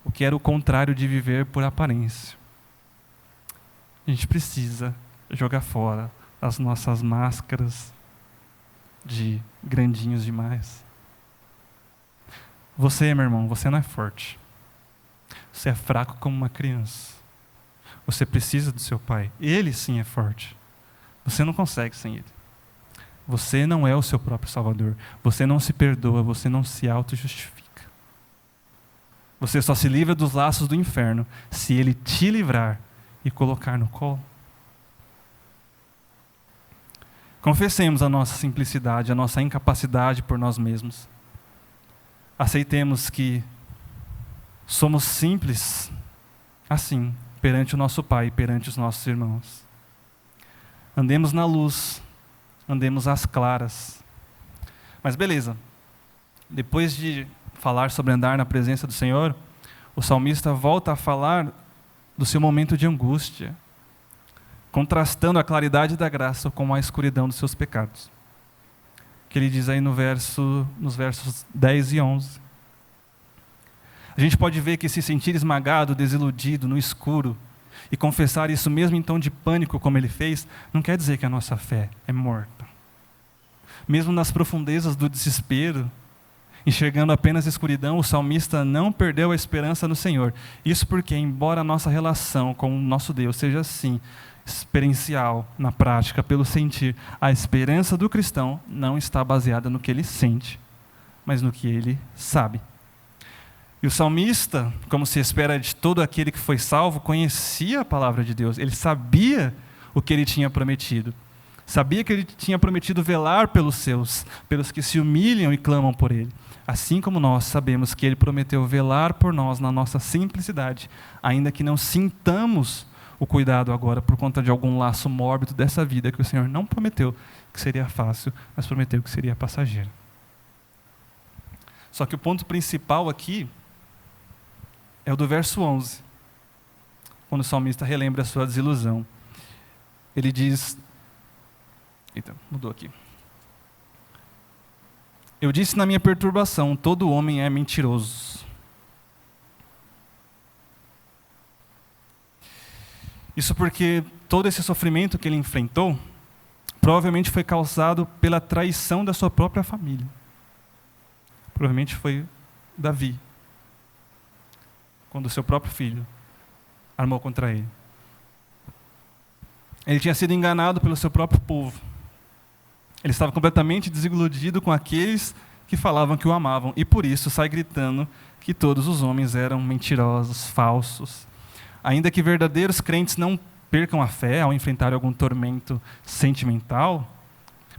o que era o contrário de viver por aparência. A gente precisa jogar fora as nossas máscaras de grandinhos demais. Você, meu irmão, você não é forte. Você é fraco como uma criança. Você precisa do seu pai. Ele sim é forte. Você não consegue sem ele. Você não é o seu próprio salvador. Você não se perdoa, você não se auto-justifica. Você só se livra dos laços do inferno se ele te livrar e colocar no colo. Confessemos a nossa simplicidade, a nossa incapacidade por nós mesmos. Aceitemos que somos simples assim, perante o nosso Pai, perante os nossos irmãos. Andemos na luz, andemos às claras. Mas beleza, depois de falar sobre andar na presença do Senhor, o salmista volta a falar do seu momento de angústia, contrastando a claridade da graça com a escuridão dos seus pecados. Que ele diz aí nos versos 10 e 11. A gente pode ver que se sentir esmagado, desiludido, no escuro, e confessar isso mesmo em tom de pânico como ele fez, não quer dizer que a nossa fé é morta. Mesmo nas profundezas do desespero, enxergando apenas escuridão, o salmista não perdeu a esperança no Senhor. Isso porque, embora a nossa relação com o nosso Deus seja assim, experiencial, na prática, pelo sentir. A esperança do cristão não está baseada no que ele sente, mas no que ele sabe. E o salmista, como se espera de todo aquele que foi salvo, conhecia a palavra de Deus. Ele sabia o que ele tinha prometido. Sabia que ele tinha prometido velar pelos seus, pelos que se humilham e clamam por ele. Assim como nós sabemos que ele prometeu velar por nós na nossa simplicidade, ainda que não sintamos o cuidado agora por conta de algum laço mórbido dessa vida que o Senhor não prometeu que seria fácil, mas prometeu que seria passageiro. Só que o ponto principal aqui é o do verso 11, quando o salmista relembra a sua desilusão. Ele diz... Eita, mudou aqui. Eu disse na minha perturbação, todo homem é mentiroso. Isso porque todo esse sofrimento que ele enfrentou, provavelmente foi causado pela traição da sua própria família. Provavelmente foi Davi, quando o seu próprio filho armou contra ele. Ele tinha sido enganado pelo seu próprio povo. Ele estava completamente desiludido com aqueles que falavam que o amavam, e por isso sai gritando que todos os homens eram mentirosos, falsos. Ainda que verdadeiros crentes não percam a fé ao enfrentar algum tormento sentimental,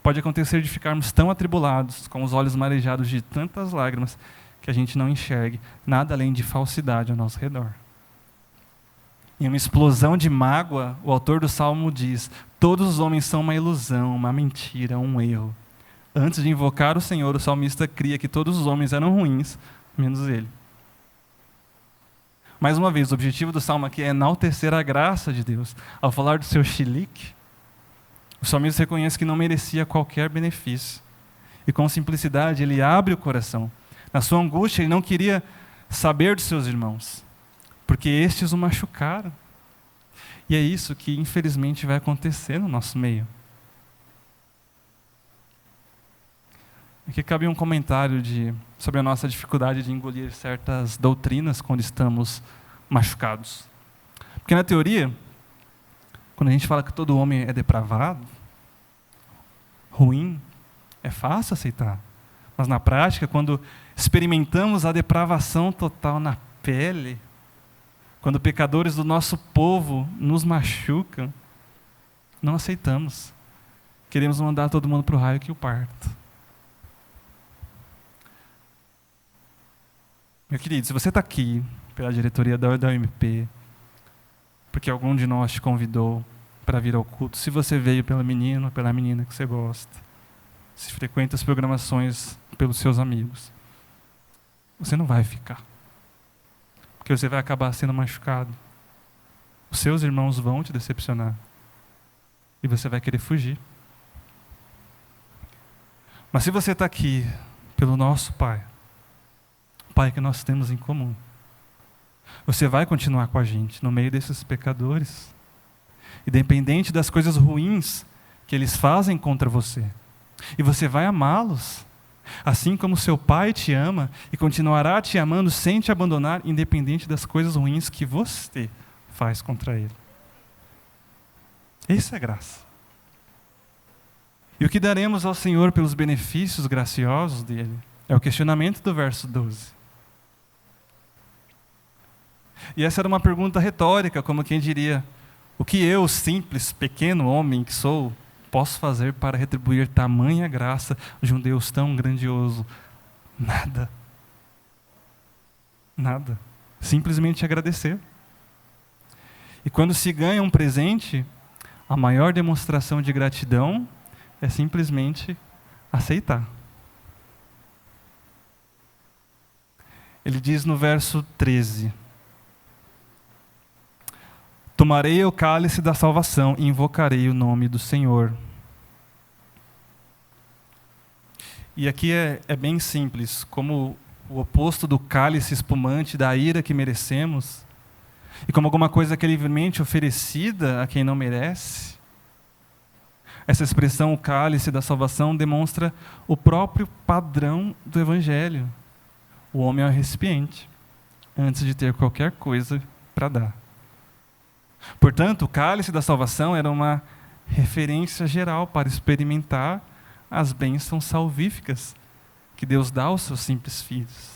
pode acontecer de ficarmos tão atribulados, com os olhos marejados de tantas lágrimas, que a gente não enxergue nada além de falsidade ao nosso redor. Em uma explosão de mágoa, o autor do Salmo diz: todos os homens são uma ilusão, uma mentira, um erro. Antes de invocar o Senhor, o salmista cria que todos os homens eram ruins, menos ele. Mais uma vez, o objetivo do Salmo aqui é enaltecer a graça de Deus. Ao falar do seu chilique, o salmista reconhece que não merecia qualquer benefício. E com simplicidade, ele abre o coração. Na sua angústia, ele não queria saber dos seus irmãos, porque estes o machucaram. E é isso que, infelizmente, vai acontecer no nosso meio. Aqui cabe um comentário sobre a nossa dificuldade de engolir certas doutrinas quando estamos machucados. Porque na teoria, quando a gente fala que todo homem é depravado, ruim, é fácil aceitar. Mas na prática, quando experimentamos a depravação total na pele, quando pecadores do nosso povo nos machucam, não aceitamos. Queremos mandar todo mundo para o raio que o parto. Meu querido, se você está aqui pela diretoria da UMP, porque algum de nós te convidou para vir ao culto, se você veio pelo menino, pela menina que você gosta, se frequenta as programações pelos seus amigos, você não vai ficar. Porque você vai acabar sendo machucado. Os seus irmãos vão te decepcionar. E você vai querer fugir. Mas se você está aqui pelo nosso Pai, o Pai que nós temos em comum, você vai continuar com a gente no meio desses pecadores, independente das coisas ruins que eles fazem contra você. E você vai amá-los, assim como seu Pai te ama e continuará te amando sem te abandonar, independente das coisas ruins que você faz contra Ele. Isso é graça. E o que daremos ao Senhor pelos benefícios graciosos dEle? É o questionamento do verso 12. E essa era uma pergunta retórica, como quem diria: o que eu, simples, pequeno homem que sou, posso fazer para retribuir tamanha graça de um Deus tão grandioso? Nada. Nada. Simplesmente agradecer. E quando se ganha um presente, a maior demonstração de gratidão é simplesmente aceitar. Ele diz no verso 13: tomarei o cálice da salvação e invocarei o nome do Senhor. E aqui é bem simples, como o oposto do cálice espumante da ira que merecemos, e como alguma coisa que é livremente oferecida a quem não merece. Essa expressão, o cálice da salvação, demonstra o próprio padrão do Evangelho. O homem é o recipiente, antes de ter qualquer coisa para dar. Portanto, o cálice da salvação era uma referência geral para experimentar as bênçãos salvíficas que Deus dá aos seus simples filhos.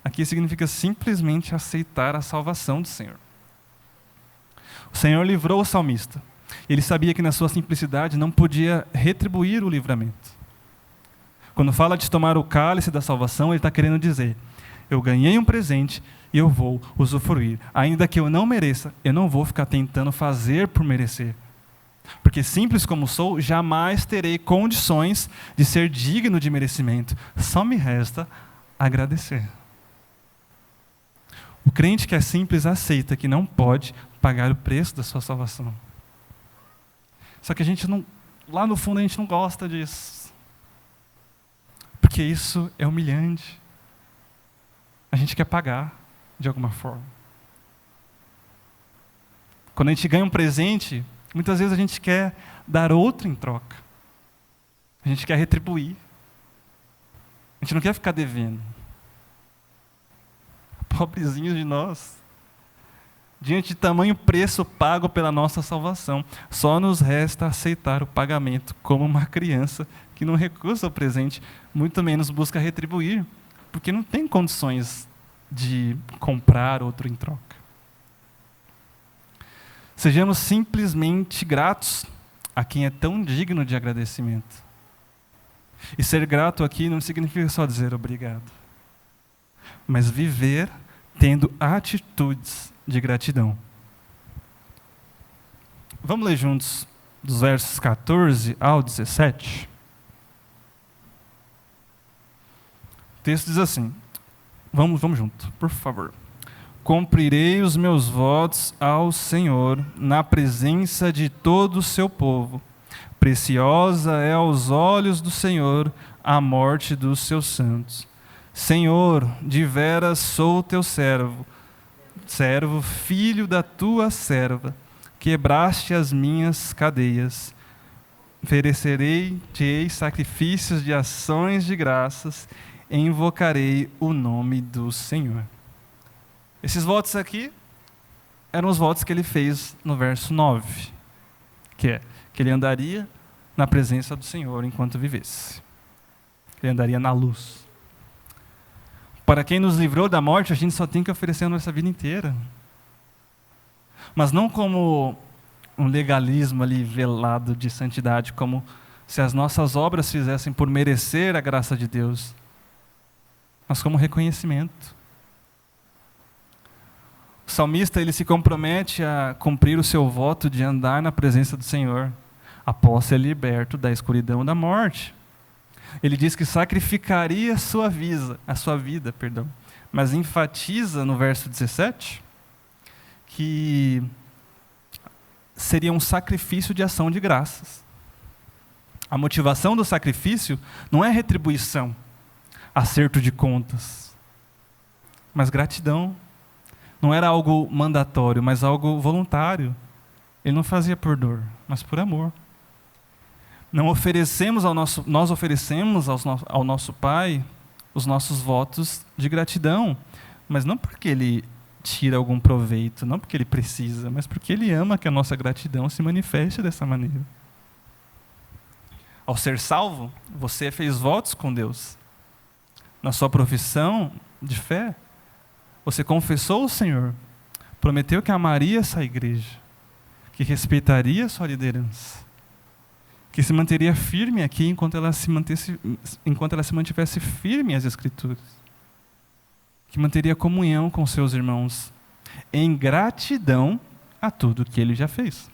Aqui significa simplesmente aceitar a salvação do Senhor. O Senhor livrou o salmista. Ele sabia que na sua simplicidade não podia retribuir o livramento. Quando fala de tomar o cálice da salvação, ele está querendo dizer: eu ganhei um presente e eu vou usufruir. Ainda que eu não mereça, eu não vou ficar tentando fazer por merecer. Porque simples como sou, jamais terei condições de ser digno de merecimento. Só me resta agradecer. O crente que é simples aceita que não pode pagar o preço da sua salvação. Só que a gente não, lá no fundo a gente não gosta disso. Porque isso é humilhante. A gente quer pagar de alguma forma. Quando a gente ganha um presente, muitas vezes a gente quer dar outro em troca. A gente quer retribuir. A gente não quer ficar devendo. Pobrezinhos de nós. Diante de tamanho preço pago pela nossa salvação, só nos resta aceitar o pagamento como uma criança que não recusa o presente, muito menos busca retribuir, porque não tem condições de comprar outro em troca. Sejamos simplesmente gratos a quem é tão digno de agradecimento. E ser grato aqui não significa só dizer obrigado, mas viver tendo atitudes de gratidão. Vamos ler juntos dos versos 14 ao 17? O texto diz assim, vamos junto, por favor. Cumprirei os meus votos ao Senhor na presença de todo o seu povo. Preciosa é aos olhos do Senhor a morte dos seus santos. Senhor, de veras sou teu servo, filho da tua serva, quebraste as minhas cadeias. Oferecerei-te sacrifícios de ações de graças, e invocarei o nome do Senhor. Esses votos aqui eram os votos que ele fez no verso 9, que é que ele andaria na presença do Senhor enquanto vivesse. Ele andaria na luz. Para quem nos livrou da morte, a gente só tem que oferecer a nossa vida inteira. Mas não como um legalismo ali velado de santidade, como se as nossas obras fizessem por merecer a graça de Deus, mas como reconhecimento. O salmista, ele se compromete a cumprir o seu voto de andar na presença do Senhor, após ser liberto da escuridão da morte. Ele diz que sacrificaria a sua vida, mas enfatiza no verso 17 que seria um sacrifício de ação de graças. A motivação do sacrifício não é retribuição, acerto de contas, mas gratidão. Não era algo mandatório, mas algo voluntário. Ele não fazia por dor, mas por amor. Nós oferecemos ao nosso Pai os nossos votos de gratidão, mas não porque Ele tira algum proveito, não porque Ele precisa, mas porque Ele ama que a nossa gratidão se manifeste dessa maneira. Ao ser salvo, você fez votos com Deus. Na sua profissão de fé, você confessou o Senhor, prometeu que amaria essa igreja, que respeitaria a sua liderança, que se manteria firme aqui enquanto ela se mantivesse firme às Escrituras, que manteria comunhão com seus irmãos, em gratidão a tudo que Ele já fez.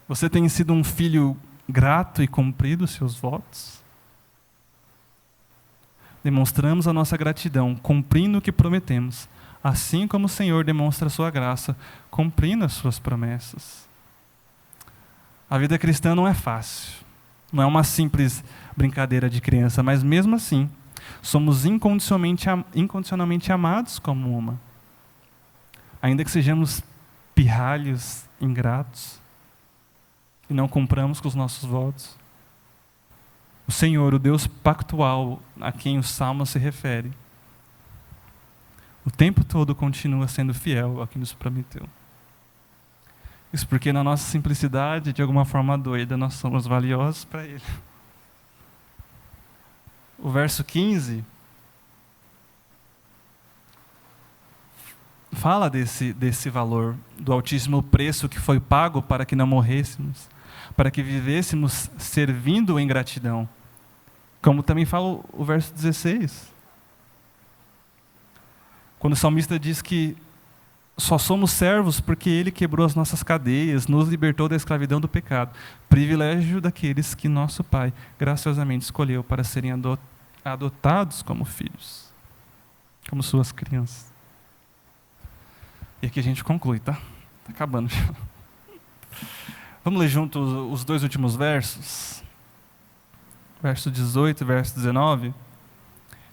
Você tem sido um filho grato e cumprido os seus votos? Demonstramos a nossa gratidão, cumprindo o que prometemos, assim como o Senhor demonstra a sua graça, cumprindo as suas promessas. A vida cristã não é fácil, não é uma simples brincadeira de criança, mas mesmo assim, somos incondicionalmente amados como uma. Ainda que sejamos pirralhos, ingratos, e não cumpramos com os nossos votos, o Senhor, o Deus pactual a quem o Salmo se refere, o tempo todo continua sendo fiel ao que nos prometeu. Isso porque na nossa simplicidade, de alguma forma doida, nós somos valiosos para Ele. O verso 15 fala desse valor, do altíssimo preço que foi pago para que não morrêssemos, para que vivêssemos servindo em gratidão. Como também fala o verso 16. Quando o salmista diz que só somos servos porque Ele quebrou as nossas cadeias, nos libertou da escravidão do pecado. Privilégio daqueles que nosso Pai graciosamente escolheu para serem adotados como filhos, como suas crianças. E aqui a gente conclui, tá? Está acabando já. Vamos ler juntos os dois últimos versos? Verso 18 e verso 19.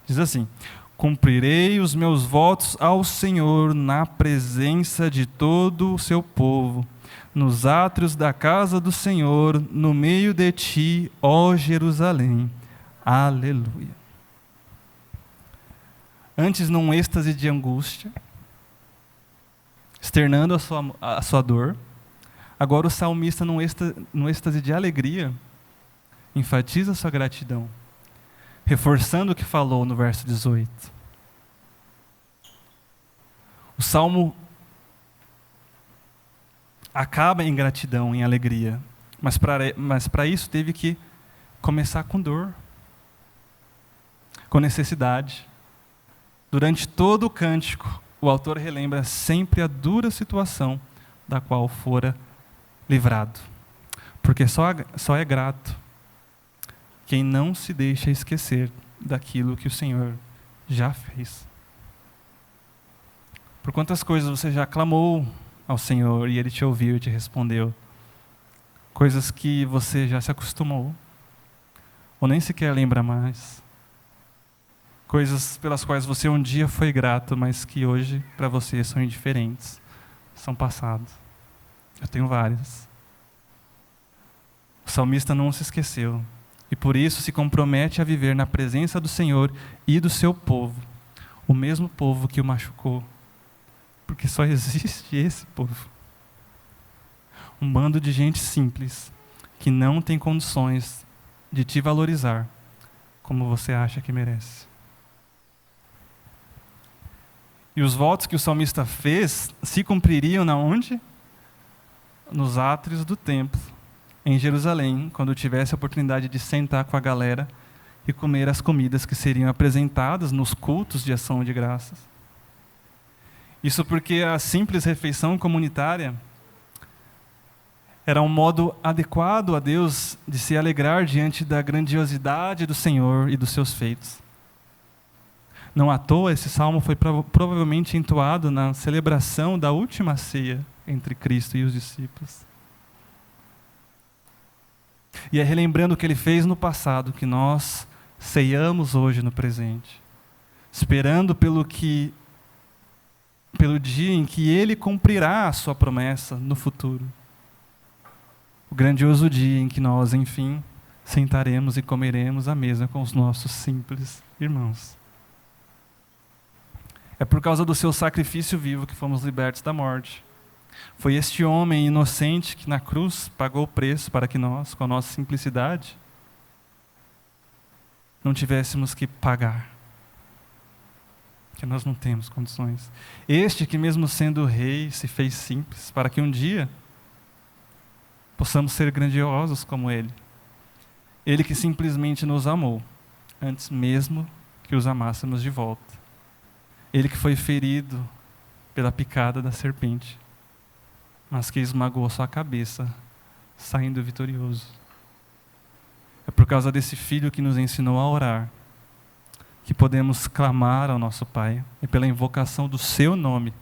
Diz assim: cumprirei os meus votos ao Senhor na presença de todo o seu povo, nos átrios da casa do Senhor, no meio de ti, ó Jerusalém. Aleluia. Antes, num êxtase de angústia, externando a sua dor, agora o salmista, num êxtase de alegria, enfatiza a sua gratidão, reforçando o que falou no verso 18. O salmo acaba em gratidão, em alegria, mas para isso teve que começar com dor, com necessidade. Durante todo o cântico, o autor relembra sempre a dura situação da qual fora livrado, porque só é grato quem não se deixa esquecer daquilo que o Senhor já fez. Por quantas coisas você já clamou ao Senhor e Ele te ouviu e te respondeu? Coisas que você já se acostumou, ou nem sequer lembra mais. Coisas pelas quais você um dia foi grato, mas que hoje para você são indiferentes, são passado. Eu tenho várias. O salmista não se esqueceu. E por isso se compromete a viver na presença do Senhor e do seu povo, o mesmo povo que o machucou, porque só existe esse povo. Um bando de gente simples, que não tem condições de te valorizar como você acha que merece. E os votos que o salmista fez se cumpririam na onde? Nos átrios do templo, em Jerusalém, quando tivesse a oportunidade de sentar com a galera e comer as comidas que seriam apresentadas nos cultos de ação de graças. Isso porque a simples refeição comunitária era um modo adequado a Deus de se alegrar diante da grandiosidade do Senhor e dos seus feitos. Não à toa, esse salmo foi provavelmente entoado na celebração da última ceia entre Cristo e os discípulos. E é relembrando o que Ele fez no passado que nós ceiamos hoje no presente, esperando pelo dia em que Ele cumprirá a sua promessa no futuro. O grandioso dia em que nós, enfim, sentaremos e comeremos à mesa com os nossos simples irmãos. É por causa do seu sacrifício vivo que fomos libertos da morte. Foi este homem inocente que na cruz pagou o preço para que nós, com a nossa simplicidade, não tivéssemos que pagar. Que nós não temos condições. Este que mesmo sendo rei se fez simples, para que um dia possamos ser grandiosos como Ele. Ele que simplesmente nos amou, antes mesmo que os amássemos de volta. Ele que foi ferido pela picada da serpente, mas que esmagou sua cabeça, saindo vitorioso. É por causa desse Filho que nos ensinou a orar, que podemos clamar ao nosso Pai, e pela invocação do seu nome,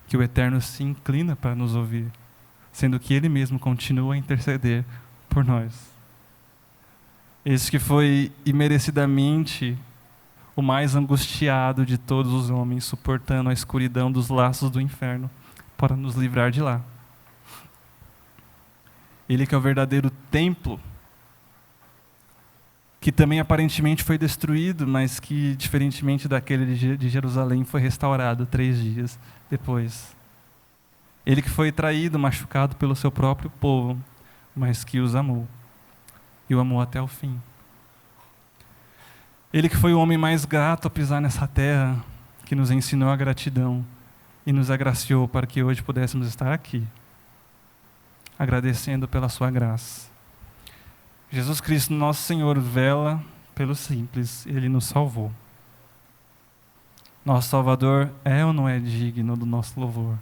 que o Eterno se inclina para nos ouvir, sendo que Ele mesmo continua a interceder por nós. Esse que foi imerecidamente o mais angustiado de todos os homens, suportando a escuridão dos laços do inferno, para nos livrar de lá. Ele que é o verdadeiro templo, que também aparentemente foi destruído, mas que, diferentemente daquele de Jerusalém, foi restaurado 3 dias depois. Ele que foi traído, machucado pelo seu próprio povo, mas que os amou, e o amou até o fim. Ele que foi o homem mais grato a pisar nessa terra, que nos ensinou a gratidão e nos agraciou para que hoje pudéssemos estar aqui, agradecendo pela sua graça. Jesus Cristo, nosso Senhor, vela pelo simples, Ele nos salvou. Nosso Salvador é ou não é digno do nosso louvor,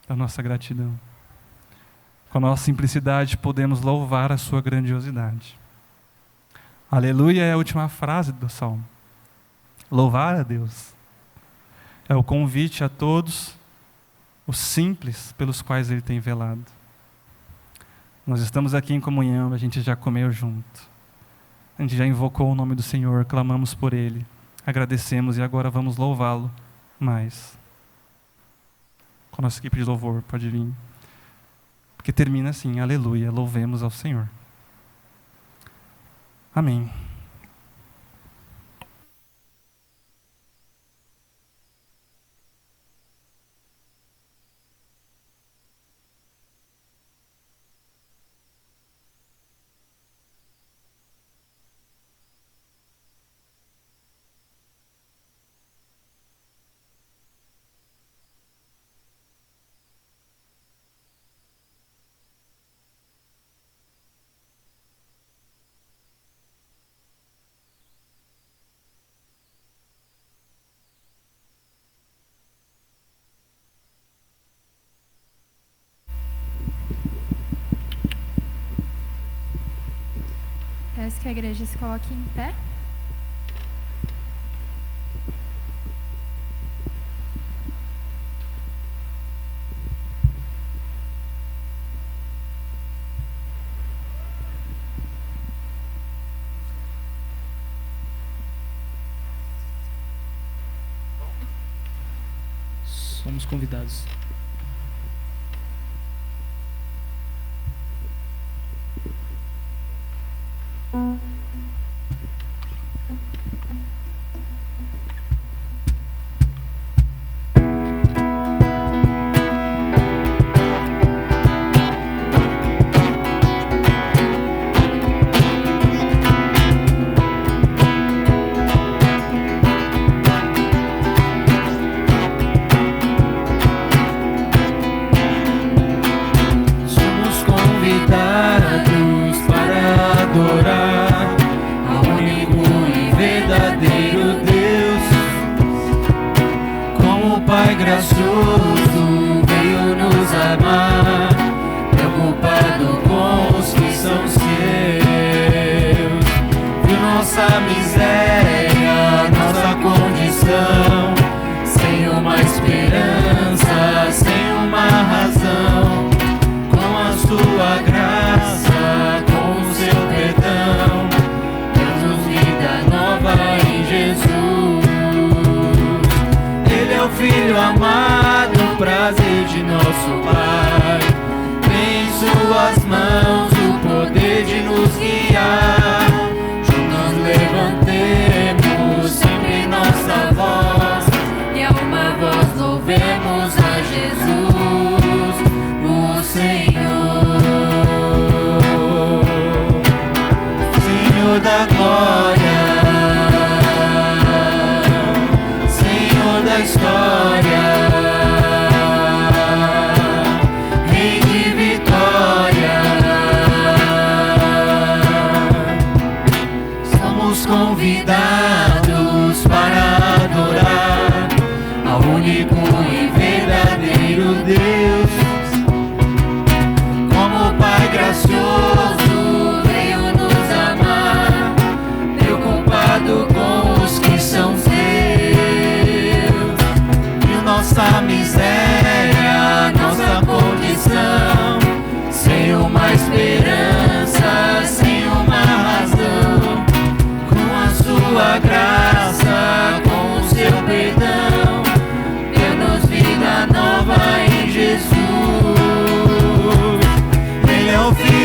da nossa gratidão? Com a nossa simplicidade podemos louvar a sua grandiosidade. Aleluia é a última frase do Salmo. Louvar a Deus é o convite a todos os simples pelos quais Ele tem velado. Nós estamos aqui em comunhão, a gente já comeu junto. A gente já invocou o nome do Senhor, clamamos por Ele, agradecemos e agora vamos louvá-lo mais. Com a nossa equipe de louvor, pode vir. Porque termina assim, aleluia, louvemos ao Senhor. Amém. Peço que a igreja se coloque em pé. Somos convidados.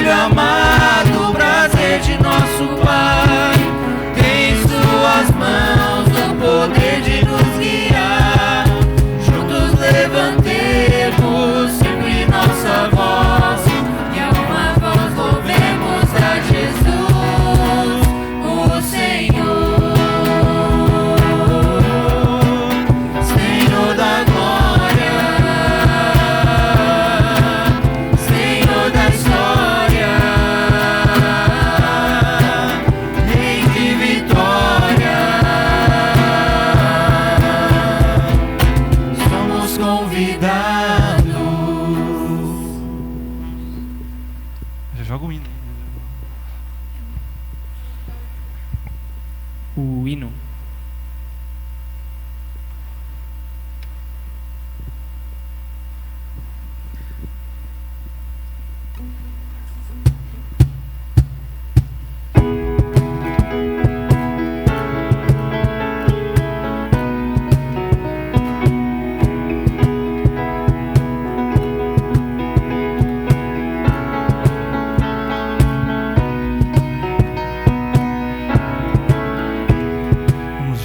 Amado, prazer de nosso Pai. convidados. Já joga o hino. O hino.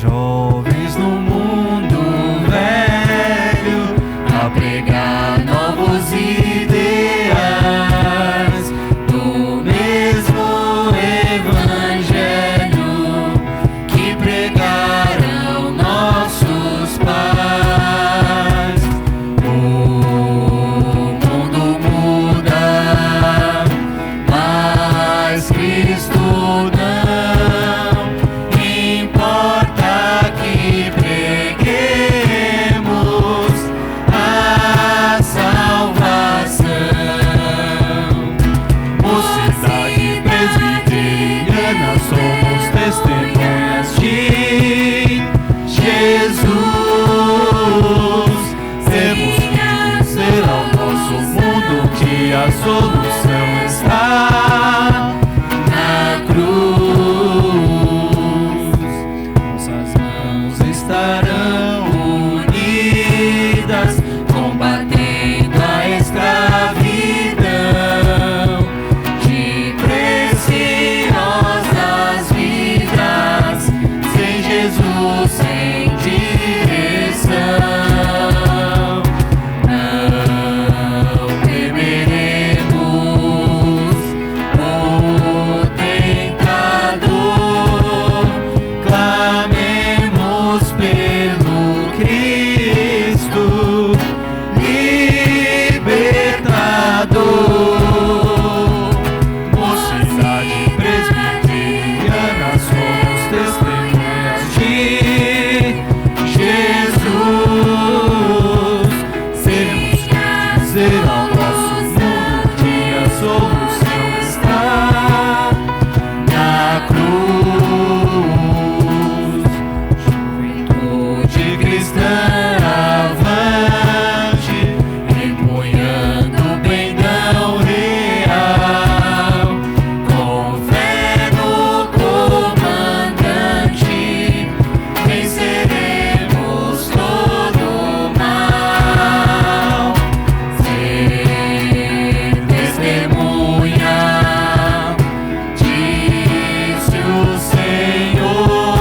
Jovens no mundo velho a pregar novos ideais do mesmo evangelho que pregaram nossos pais. O mundo muda, mas Cristo não. Importa que preguemos a salvação. Mocidade presbiteriana, somos testemunhas de Jesus. Temos que dizer ao nosso mundo que a solução está na cruz. Nossas mãos estarão unidas, combatendo a escravidão de preciosas vidas, sem Jesus, sem direção. Não temeremos o tentador, clamemos pelo Cristo libertador. Mocidade presbiteriana, somos testemunhas de Jesus. Temos que dizer ao nosso mundo que a solução está na cruz. Juventude cristã avante, empunhando o pendão real, com fé no comandante, venceremos todo mal. Ser testemunha, disse o Senhor,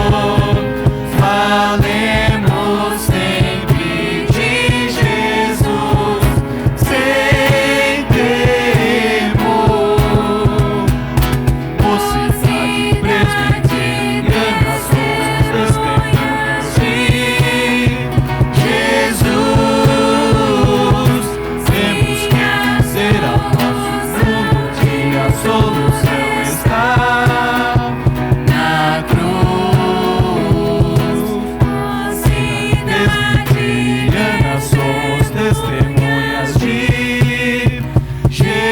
falemos sempre de Jesus, sem temor. Mocidade presbiteriana, somos testemunhas de Jesus. Temos que dizer ao nosso mundo que a solução está na cruz. Presbiteriana, somos testemunhas de Jesus.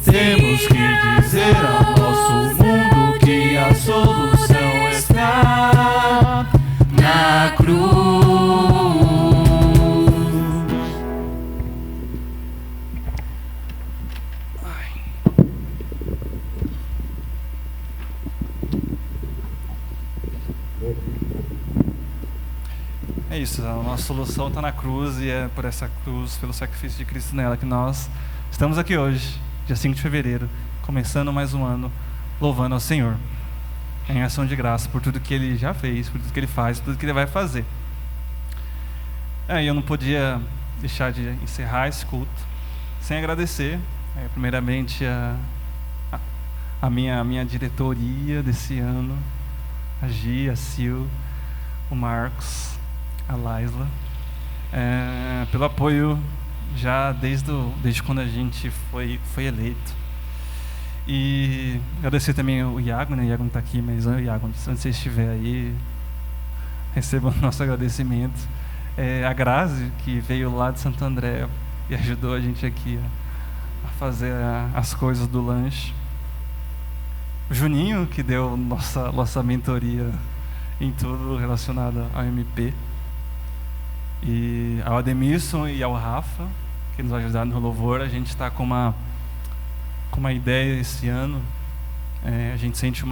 Temos que dizer ao nosso mundo que a solução está na cruz. É isso, a nossa solução está na cruz e é por essa cruz, pelo sacrifício de Cristo nela, que nós estamos aqui hoje, dia 5 de fevereiro, começando mais um ano, louvando ao Senhor, em ação de graça por tudo que Ele já fez, por tudo que Ele faz, por tudo que Ele vai fazer. E eu não podia deixar de encerrar esse culto sem agradecer, primeiramente, a minha diretoria desse ano, a Gi, a Sil, o Marcos, a Laisla, pelo apoio já desde quando a gente foi eleito. E agradecer também o Iago, né? O Iago não está aqui, mas o Iago, se você estiver aí, receba o nosso agradecimento. a Grazi, que veio lá de Santo André e ajudou a gente aqui a fazer as coisas do lanche. O Juninho, que deu nossa mentoria em tudo relacionado ao MP. E ao Ademilson e ao Rafa, que nos ajudaram no louvor. A gente está com uma ideia esse ano. A gente sente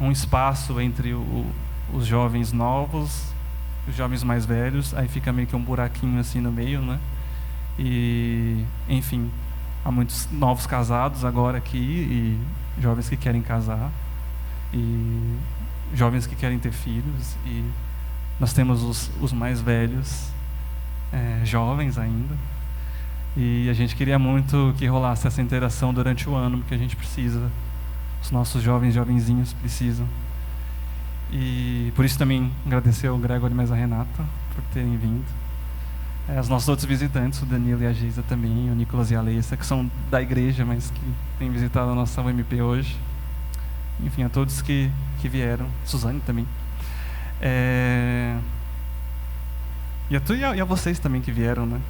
um espaço entre os jovens novos, os jovens mais velhos, aí fica meio que um buraquinho assim no meio, né? E, enfim, há muitos novos casados agora aqui, e jovens que querem casar, e jovens que querem ter filhos, e nós temos os mais velhos, jovens ainda, e a gente queria muito que rolasse essa interação durante o ano, porque a gente precisa, os nossos jovenzinhos precisam. E por isso também agradecer ao Gregory e a Renata por terem vindo. Os nossos outros visitantes, o Danilo e a Geisa também, o Nicolas e a Alessa, que são da igreja, mas que têm visitado a nossa UMP hoje. Enfim, a todos que vieram, Suzane também. E a vocês também que vieram, né?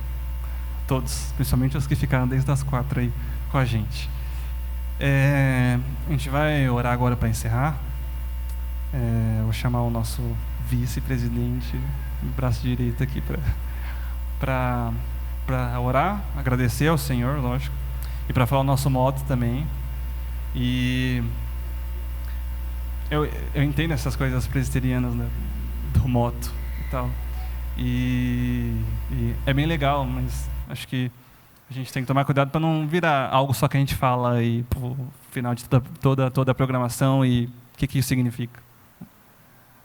Todos, principalmente os que ficaram desde as 4 aí com a gente. A gente vai orar agora para encerrar. Vou chamar o nosso vice-presidente, braço direito aqui, para orar, agradecer ao Senhor, lógico, e para falar o nosso moto também. E eu entendo essas coisas presbiterianas, né, do moto e tal. E é bem legal, mas acho que a gente tem que tomar cuidado para não virar algo só que a gente fala e pro final de toda a programação. E o que isso significa?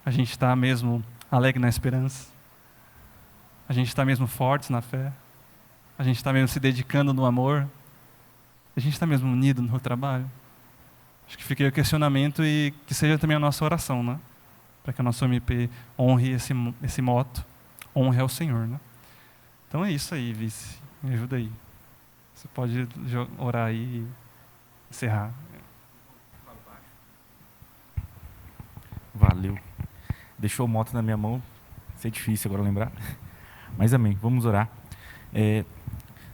A gente está mesmo alegre na esperança? A gente está mesmo fortes na fé? A gente está mesmo se dedicando no amor? A gente está mesmo unido no trabalho? Acho que fica aí o questionamento, e que seja também a nossa oração, né? Para que a nossa MP honre esse moto, honre ao Senhor, né? Então é isso aí, vice. Me ajuda aí. Você pode orar aí e encerrar. Valeu. Deixou o moto na minha mão. Isso é difícil agora lembrar. Mas amém. Vamos orar.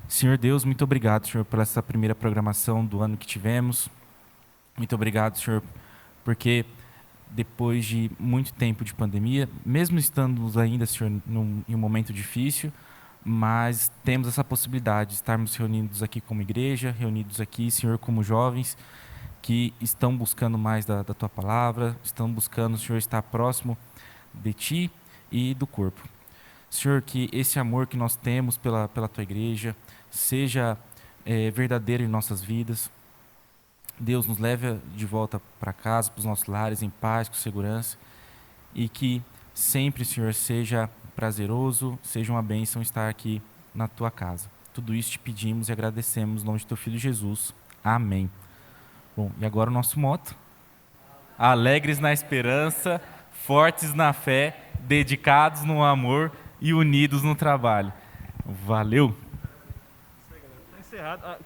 Senhor Deus, muito obrigado, Senhor, por essa primeira programação do ano que tivemos. Muito obrigado, Senhor, porque depois de muito tempo de pandemia, mesmo estando ainda, Senhor, em um momento difícil, mas temos essa possibilidade de estarmos reunidos aqui como igreja, reunidos aqui, Senhor, como jovens que estão buscando mais da Tua Palavra, estão buscando, Senhor, estar próximo de Ti e do corpo. Senhor, que esse amor que nós temos pela Tua igreja seja verdadeiro em nossas vidas. Deus, nos leve de volta para casa, para os nossos lares, em paz, com segurança, e que sempre, Senhor, seja prazeroso, seja uma bênção estar aqui na Tua casa. Tudo isso te pedimos e agradecemos no nome de Teu Filho Jesus. Amém. Bom, e agora o nosso moto. Alegres na esperança, fortes na fé, dedicados no amor e unidos no trabalho. Valeu! Está encerrado.